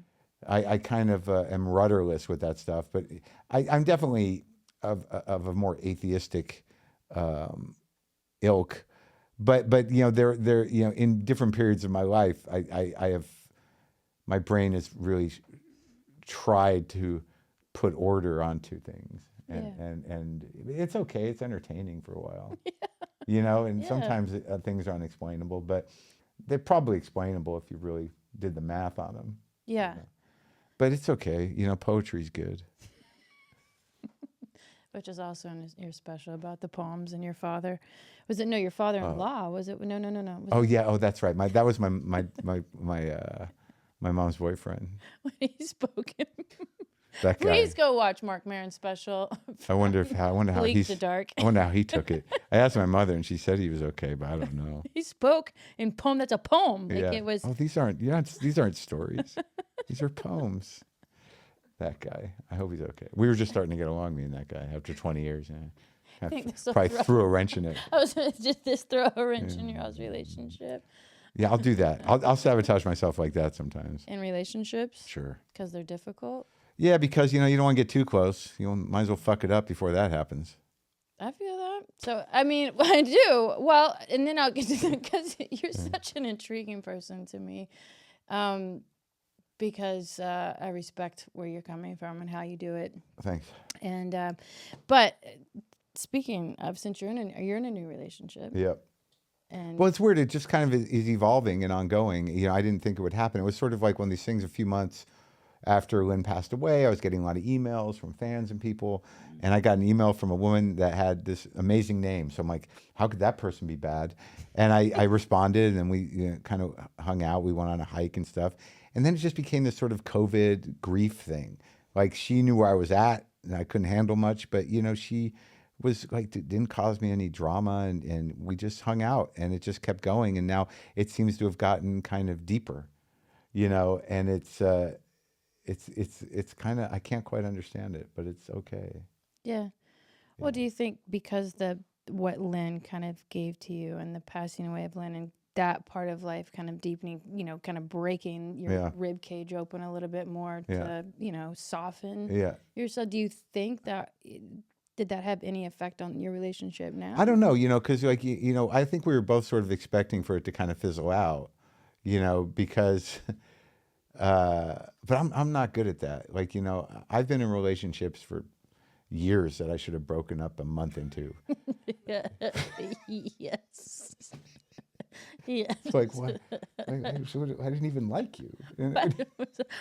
I kind of am rudderless with that stuff, but I'm definitely of a more atheistic ilk. But there in different periods of my life, I have, my brain has really tried to put order onto things, and it's okay. It's entertaining for a while, and sometimes things are unexplainable, but they're probably explainable if you really did the math on them. Yeah. But it's okay. Poetry's good. Which is also in your special about the poems and your father. Was it your father-in-law? Was it no. Was Oh yeah. Oh, that's right. That was my mom's boyfriend. when he spoke him. That guy. Please go watch Marc Maron's special. I wonder how Bleak he's. to Dark. I wonder how he took it. I asked my mother, and she said he was okay, but I don't know. He spoke in poem. That's a poem. Like it was. Oh, these aren't stories. These are poems. That guy. I hope he's okay. We were just starting to get along, me and that guy, after 20 years. Yeah. Probably threw a wrench in it. I was just throw a wrench in your all's relationship. Yeah, I'll do that. I'll sabotage myself like that sometimes. In relationships? Sure. Because they're difficult? Yeah, because, you don't want to get too close. You might as well fuck it up before that happens. I feel that. So, I mean, I do. Well, and then I'll get to that because you're such an intriguing person to me. Because I respect where you're coming from and how you do it. Thanks. And, but speaking of, since you're in a new relationship. Yep. And Well, it's weird. It just kind of is evolving and ongoing. I didn't think it would happen. It was sort of like one of these things, a few months after Lynn passed away, I was getting a lot of emails from fans and people. And I got an email from a woman that had this amazing name. So I'm like, how could that person be bad? And I responded, and we kind of hung out. We went on a hike and stuff. And then it just became this sort of COVID grief thing. Like, she knew where I was at, and I couldn't handle much. But, she was like, didn't cause me any drama. And we just hung out, and it just kept going. And now it seems to have gotten kind of deeper, and it's kind of, I can't quite understand it, but it's okay. Yeah. Well, do you think because what Lynn kind of gave to you and the passing away of Lynn and that part of life kind of deepening, kind of breaking your rib cage open a little bit more to, soften yourself, do you think that did that have any effect on your relationship now? I don't know, because like, I think we were both sort of expecting for it to kind of fizzle out, because, but I'm not good at that. Like, I've been in relationships for years that I should have broken up a month into. Yes. Yes. It's like, what? I didn't even like you.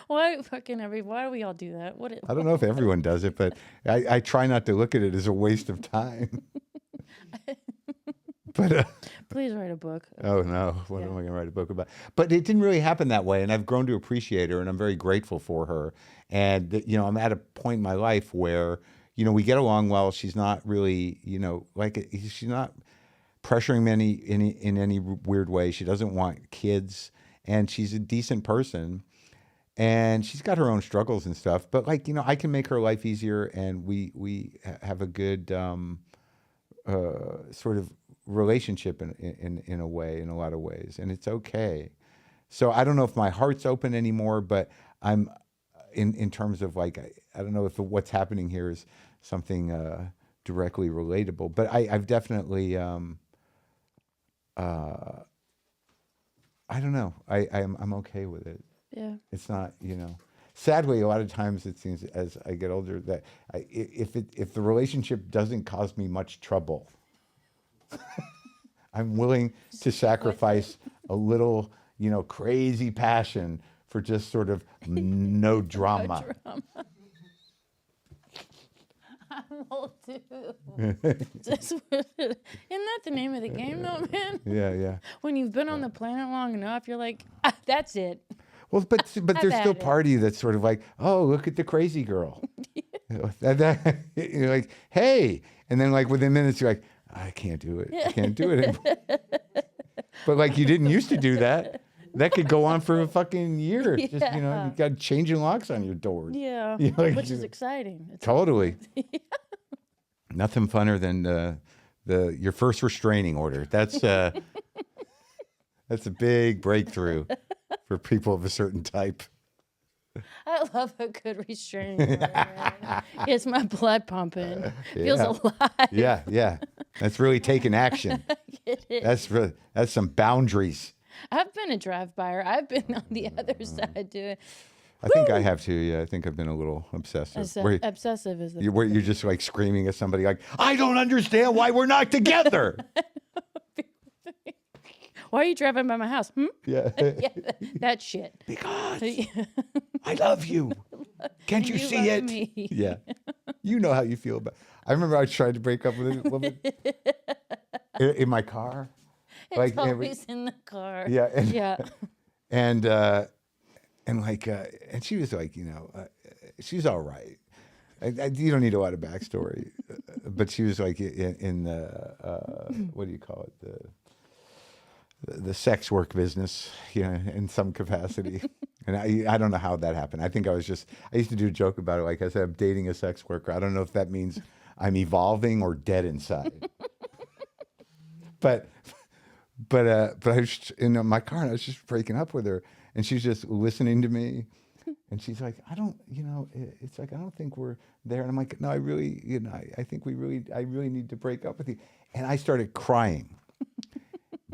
Why do we all do that? I don't know if everyone does it, but I try not to look at it as a waste of time. But please write a book. Oh no, what am I going to write a book about? But it didn't really happen that way, and I've grown to appreciate her, and I'm very grateful for her. And I'm at a point in my life where we get along well. She's not really she's not pressuring me in any weird way. She doesn't want kids, and she's a decent person, and she's got her own struggles and stuff. But I can make her life easier, and we have a good sort of relationship in a way, in a lot of ways, and it's okay. So I don't know if my heart's open anymore, but I'm in terms of I don't know if what's happening here is something directly relatable, but I've definitely I don't know. I'm okay with it. Yeah. It's not, sadly, a lot of times it seems as I get older that if the relationship doesn't cause me much trouble, I'm willing to sacrifice a little, crazy passion for just sort of no drama. I'm old too. Isn't that the name of the game, though, man? Yeah. When you've been on the planet long enough, you're like, that's it. Well, but there's still part of you that's sort of like, oh, look at the crazy girl. You're like, hey, and then within minutes you're like, I can't do it. I can't do it anymore. But you didn't used to do that. That could go on for a fucking year. Yeah. Just, you've got changing locks on your doors. Yeah. Which is exciting. Totally. Nothing funner than your first restraining order. That's a big breakthrough for people of a certain type. I love a good restraining order. Gets my blood pumping. Feels alive. Yeah. That's really taking action. That's some boundaries. I've been a drive-byer. I've been on the other side too. I think I have too. Yeah, I think I've been a little obsessive. Obsessive is where you're just screaming at somebody I don't understand why we're not together. Why are you driving by my house? Yeah. That shit. Because I love you. Can't you see it? Me. Yeah. You know how you feel about. I remember I tried to break up with a woman in my car. It's always in the car. Yeah. And, yeah. And she was she's all right. You don't need a lot of backstory, but she was in the what do you call it, the sex work business, in some capacity. And I don't know how that happened. I think I used to do a joke about it. I said, I'm dating a sex worker. I don't know if that means I'm evolving or dead inside. But I was in my car, and I was just breaking up with her, and she's just listening to me, and she's like, I don't think we're there. And I'm like, no, I really, I think I really need to break up with you. And I started crying,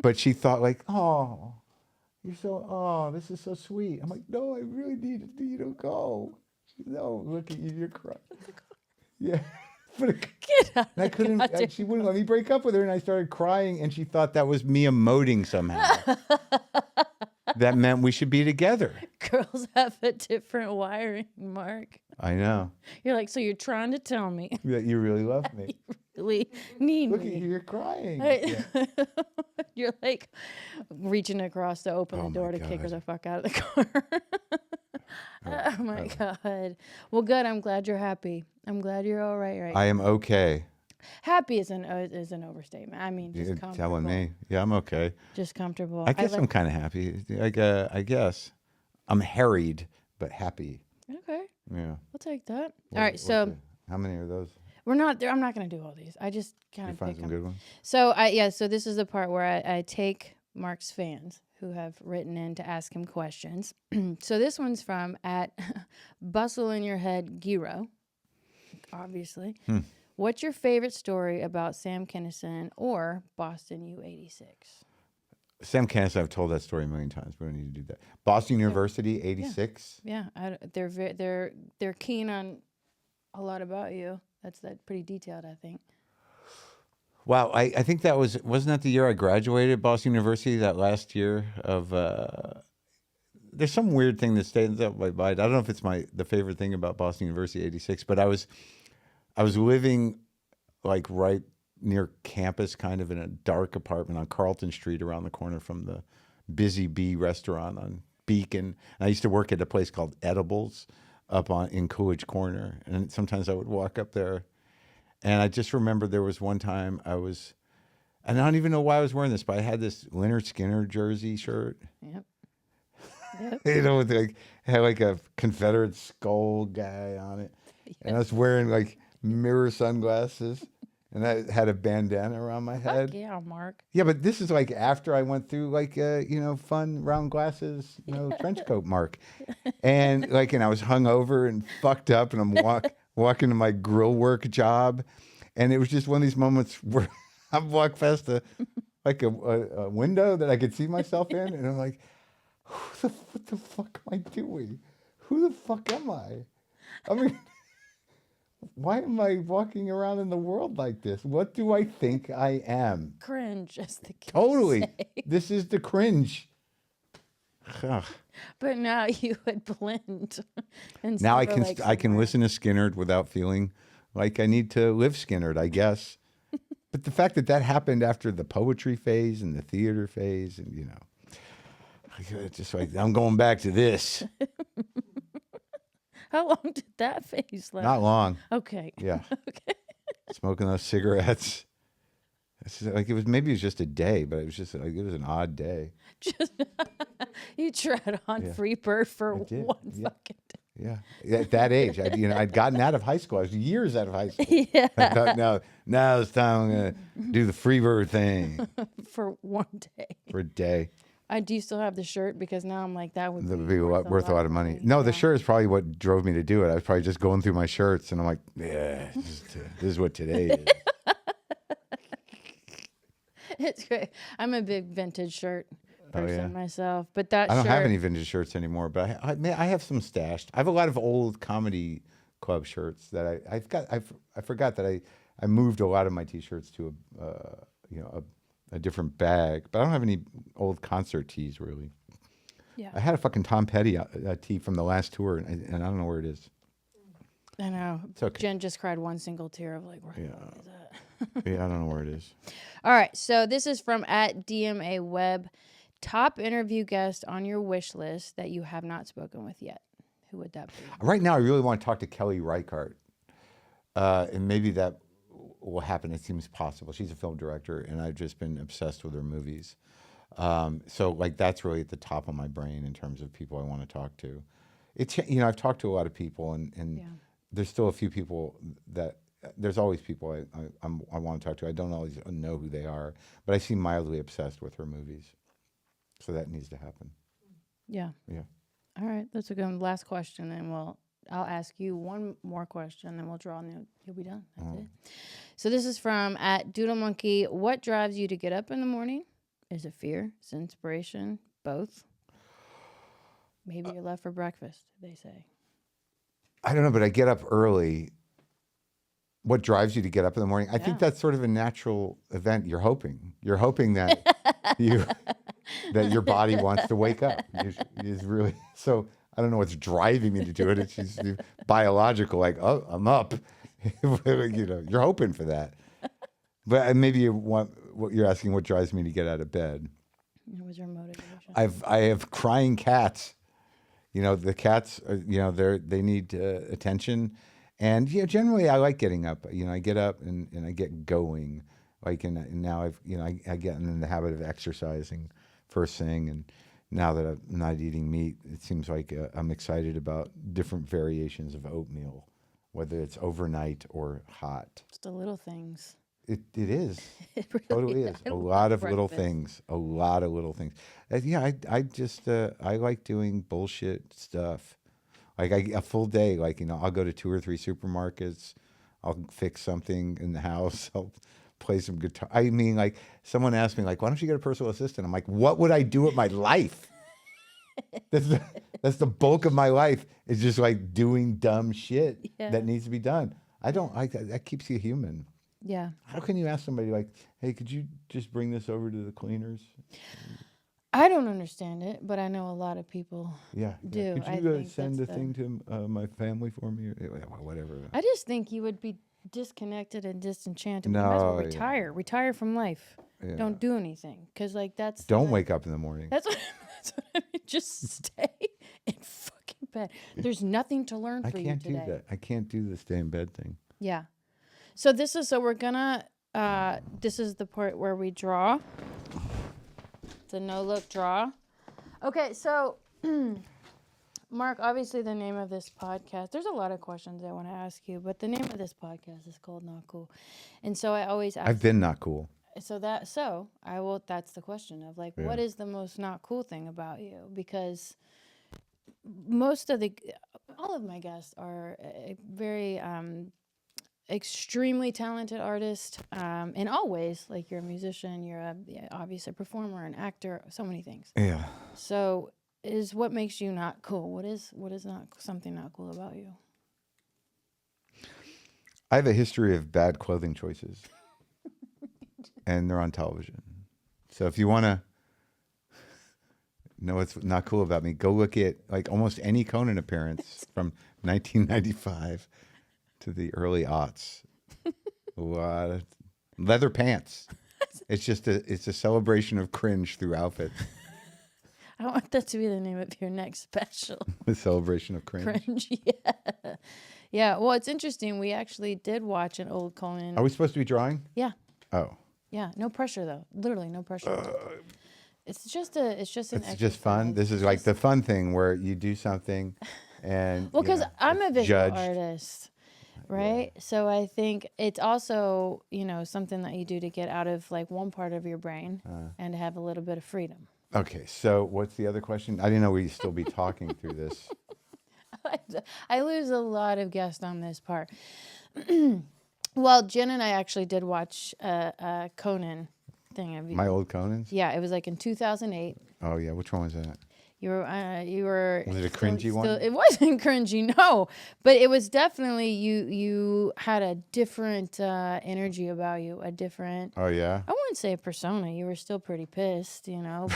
but she thought oh, this is so sweet. I'm like, no, I really need you to go. No, look at you, you're crying. Yeah. But Get out and I couldn't. She wouldn't let me break up with her, and I started crying. And she thought that was me emoting somehow. That meant we should be together. girls have a different wiring, Mark. I know. You're like, so you're trying to tell me That you really love me. you really need Look at me. you, you're crying. Right? Yeah. You're like reaching across to open Oh the my door to kick her God. the fuck out of the car. Oh my God. Well, good. I'm glad you're happy. I'm glad you're all right I am okay. Happy is an overstatement. I mean, just You're comfortable. telling me. Yeah, I'm okay. Just comfortable. I guess like, I'm kind of happy. I guess I'm harried but happy. Okay, Yeah. I'll take that. What- All right, what's so it? How many are those? we're not there. I'm not going to do all these. I just kind You of find pick some them. good ones. So so this is the part where I take Mark's fans who have written in to ask him questions. So this one's from at Bustle in Your Head Giro, obviously. What's your favorite story about Sam Kinison or Boston U86? Sam Canis, I've told that story a million times. We don't need to do that. Boston University, 86. Yeah, they're keen on a lot about you. That's pretty detailed, I think. Wow, I think that wasn't that the year I graduated Boston University, that last year of there's some weird thing that stands out in my mind. I don't know if it's the favorite thing about Boston University 86, but I was living like right near campus, kind of in a dark apartment on Carlton Street around the corner from the Busy Bee restaurant on Beacon. And I used to work at a place called Edibles up in Coolidge Corner. And sometimes I would walk up there. And I just remember there was one time and I don't even know why I was wearing this, but I had this Lynyrd Skynyrd jersey shirt. Yep. You know, with had like a Confederate skull guy on it. And I was wearing like mirror sunglasses. And I had a bandana around my head. Fuck yeah, Mark. Yeah, but this is like after I went through like fun round glasses, trench coat Mark. And I was hungover and fucked up, and I'm walking to my grill work job, and it was just one of these moments where I'm walking past a window that I could see myself in, and I'm like, what the fuck am I doing? Who the fuck am I? I mean, why am I walking around in the world like this? What do I think I am? Cringe, as the kids Totally. say. This is the cringe. Ugh. But now you would blend. And Now I suffer can like I can somewhere. listen to Skynyrd without feeling like I need to live Skynyrd, I guess. But the fact that happened after the poetry phase and the theater phase, and just like I'm going back to this. How long did that phase last? Not long. Okay. Yeah. Okay. Smoking those cigarettes. It's just, maybe it was just a day, but it was just it was an odd day. Just you tried on Yeah. Free Bird for I did, one yeah. fucking day. Yeah. At that age, I'd gotten out of high school. I was years out of high school. Yeah. I thought, now it's time I'm gonna do the Freebird thing For one day. for a day. Do you still have the shirt? Because now I'm like, that would That be would be worth a lot of money. No, the shirt is probably what drove me to do it. I was probably just going through my shirts, and I'm like, yeah, this is what today is. It's great. I'm a big vintage shirt person yeah? myself, but that I don't shirt, have any vintage shirts anymore, but I have some stashed. I have a lot of old comedy club shirts that I've got. I forgot that I moved a lot of my T-shirts to a different bag, but I don't have any old concert tees really. Yeah. I had a fucking Tom Petty tee from the last tour, and I don't know where it is. I know. It's okay. Jen just cried one single tear of like, where Yeah. is that? Yeah, I don't know where it is. All right. So this is from at DMA Web. Top interview guest on your wish list that you have not spoken with yet. Who would that be? Right now, I really want to talk to Kelly Reichardt, and maybe that will happen. It seems possible. She's a film director, and I've just been obsessed with her movies. So that's really at the top of my brain in terms of people I want to talk to. It's I've talked to a lot of people, and Yeah. there's still a few people that there's always people I want to talk to. I don't always know who they are, but I seem mildly obsessed with her movies. So that needs to happen. Yeah. Yeah. All right. That's a good last question. Then I'll ask you one more question, then we'll draw and you'll be done. That's it. So this is from at Doodle Monkey. What drives you to get up in the morning? Is it fear? Is it inspiration? Both? Maybe you're left for breakfast, they say. I don't know, but I get up early. What drives you to get up in the morning? I Yeah. think that's sort of a natural event. You're hoping that that your body wants to wake up. Is really so. I don't know what's driving me to do it. It's just biological, like, oh, I'm up. You're hoping for that. But maybe you want what you're asking. What drives me to get out of bed? What was your motivation? I have crying cats. The cats. They need attention, and generally I like getting up. I get up and I get going. And now I get in the habit of exercising first thing, and now that I'm not eating meat, it seems like I'm excited about different variations of oatmeal, whether it's overnight or hot. Just the little things. It is. It really Totally is. I A love lot of little breakfast. things. A lot of little things. I just I like doing bullshit stuff. Like a full day. I'll go to 2 or 3 supermarkets. I'll fix something in the house. I'll play some guitar. I mean, like someone asked me, like, why don't you get a personal assistant? I'm like, what would I do with my life? That's the bulk of my life. Is just like doing dumb shit Yeah. that needs to be done. That keeps you human. Yeah. How can you ask somebody like, hey, could you just bring this over to the cleaners? I don't understand it, but I know a lot of people. Yeah. Do. Could I you think send that's a thing to my family for me? Whatever. I just think you would be disconnected and disenchanted. You might as well No, yeah. retire. Retire from life. Yeah. Don't do anything. Because, like, that's. Don't wake up in the morning. That's what I mean. Just stay in fucking bed. There's nothing to learn I for can't you do today. that. I can't do the stay in bed thing. Yeah. So we're gonna, this is the part where we draw. It's a no-look draw. Okay, so, Mark, obviously the name of this podcast, there's a lot of questions I want to ask you, but the name of this podcast is called Not Cool. And so I always ask. I've been not cool. That's the question of, like, Yeah. what is the most not cool thing about you? Because all of my guests are very, extremely talented artist in all ways. Like, you're a musician, you're obviously a performer, an actor, so many things. Yeah. So is what makes you not cool? What is not something not cool about you? I have a history of bad clothing choices, and they're on television. So if you want to know what's not cool about me, go look at like almost any Conan appearance from 1995 to the early aughts. A lot of leather pants. It's a celebration of cringe through outfits. I want that to be the name of your next special. The celebration of cringe. Cringe, yeah. Yeah, well, it's interesting. We actually did watch an old Conan. Are we supposed to be drawing? Yeah, Oh, yeah. No pressure, though. Literally, no pressure. It's just an it's exercise. just fun. This is like the fun thing where you do something, and Well, because I'm a visual judged. artist, right? So I think it's also, something that you do to get out of like one part of your brain and to have a little bit of freedom. Okay, so what's the other question? I didn't know we'd still be talking through this. I lose a lot of guests on this part. Well, Jen and I actually did watch a Conan thing. My old Conans? Yeah, it was like in 2008. Oh yeah, which one was that? You were. Was it a cringy one? It wasn't cringy, no, but it was definitely you had a different energy about you, a different. Oh yeah. I wouldn't say a persona. You were still pretty pissed,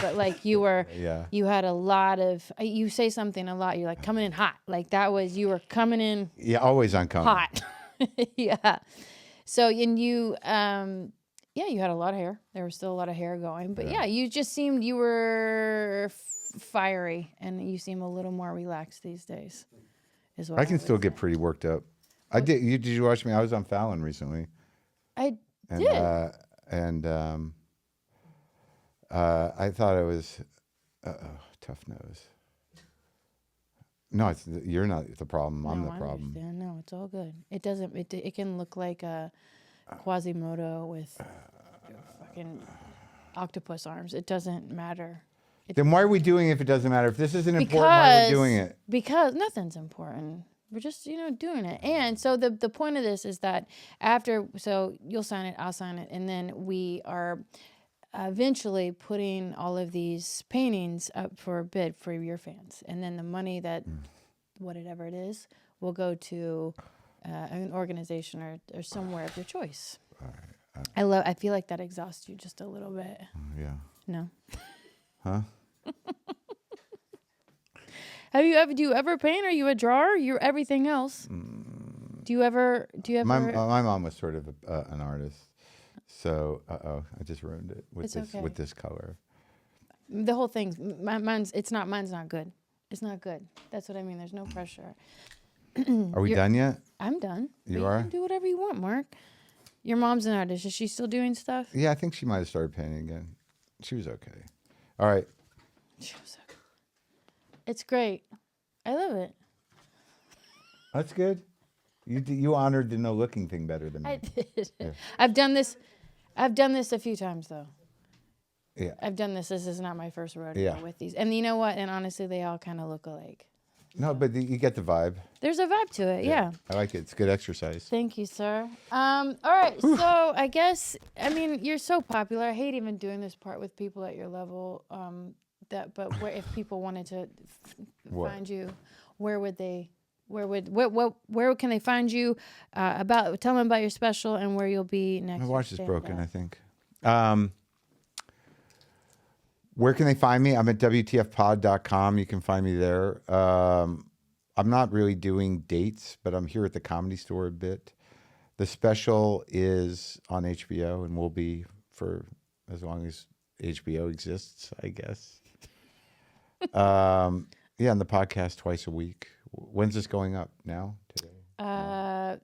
but like you were. Yeah. You had a lot of. You say something a lot. You're like coming in hot. Like that was you were coming in Yeah, always on Conan. hot. Yeah. So and you you had a lot of hair. There was still a lot of hair going, but yeah, you just seemed you were fiery, and you seem a little more relaxed these days. Is what I can would still say. get pretty worked up. I did. Did you watch me? I was on Fallon recently. I And, did. I thought it was tough nose. No, you're not the problem. I'm No, the I problem. understand. No, it's all good. It doesn't. It can look like a Quasimodo with fucking octopus arms. It doesn't matter. Then why are we doing it if it doesn't matter? If this isn't important, why are we doing it? Because nothing's important. We're just, doing it. And so the point of this is that so you'll sign it, I'll sign it, and then we are eventually putting all of these paintings up for a bid for your fans. And then the money that, whatever it is, will go to an organization or somewhere of your choice. I feel like that exhausts you just a little bit. Yeah. No? Huh? Do you ever paint? Are you a drawer? You're everything else. Do you ever? My mom was sort of an artist. So, I just ruined it with It's this color. The whole thing's mine's not good. It's not good. That's what I mean. There's no pressure. Are we done yet? I'm done. You But are? You can do whatever you want, Mark. Your mom's an artist. Is she still doing stuff? Yeah, I think she might have started painting again. She was okay. All right. It's great. I love it. That's good. You honored the no looking thing better than me. I did. Yeah. I've done this a few times though. Yeah. I've done this. This is not my first rodeo Yeah. with these. And you know what? And honestly, they all kind of look alike. No, but you get the vibe. There's a vibe to it. Yeah. I like it. It's good exercise. Thank you, sir. All right. So I guess, you're so popular. I hate even doing this part with people at your level. If people wanted to find you, where can they find you? Tell them about your special and where you'll be next. My watch is broken, I think. Where can they find me? I'm at WTFpod.com. You can find me there. I'm not really doing dates, but I'm here at the Comedy Store a bit. The special is on HBO and will be for as long as HBO exists, I guess. And the podcast twice a week. When's this going up? Now? Today?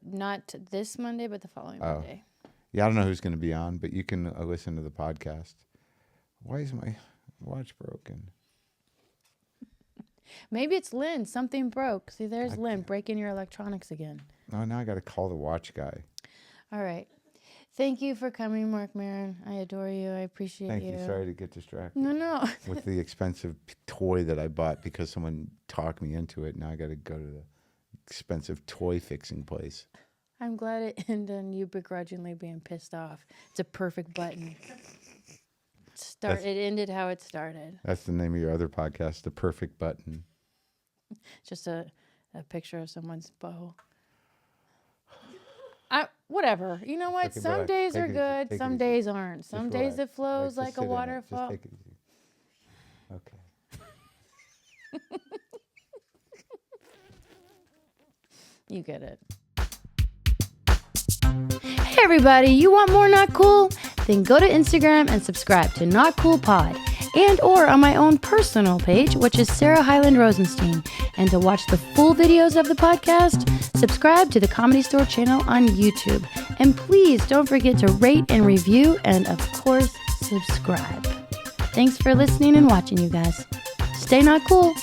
Not this Monday, but the following Monday. Yeah, I don't know who's going to be on, but you can listen to the podcast. Why is my watch broken? Maybe it's Lynn. Something broke. See, there's Lynn breaking your electronics again. Oh, now I got to call the watch guy. All right. Thank you for coming, Marc Maron. I adore you. I appreciate you. Thank you. Sorry to get distracted. No. With the expensive toy that I bought because someone talked me into it. Now I got to go to the expensive toy fixing place. I'm glad it ended on you begrudgingly being pissed off. It's a perfect button. It ended how it started. That's the name of your other podcast, The Perfect Button. Just a picture of someone's bow. Whatever. You know what? Okay, some bye. days Take are it easy. good. Take it Some easy. days aren't. Some Just days relax. it flows Just like a sit in it. waterfall. Just take it easy. Okay. You get it. Hey everybody, you want more Not Cool? Then go to Instagram and subscribe to Not Cool Pod, and or on my own personal page, which is Sarah Hyland Rosenstein. And to watch the full videos of the podcast, subscribe to the Comedy Store channel on YouTube. And please don't forget to rate and review, and of course, subscribe. Thanks for listening and watching, you guys. Stay not cool.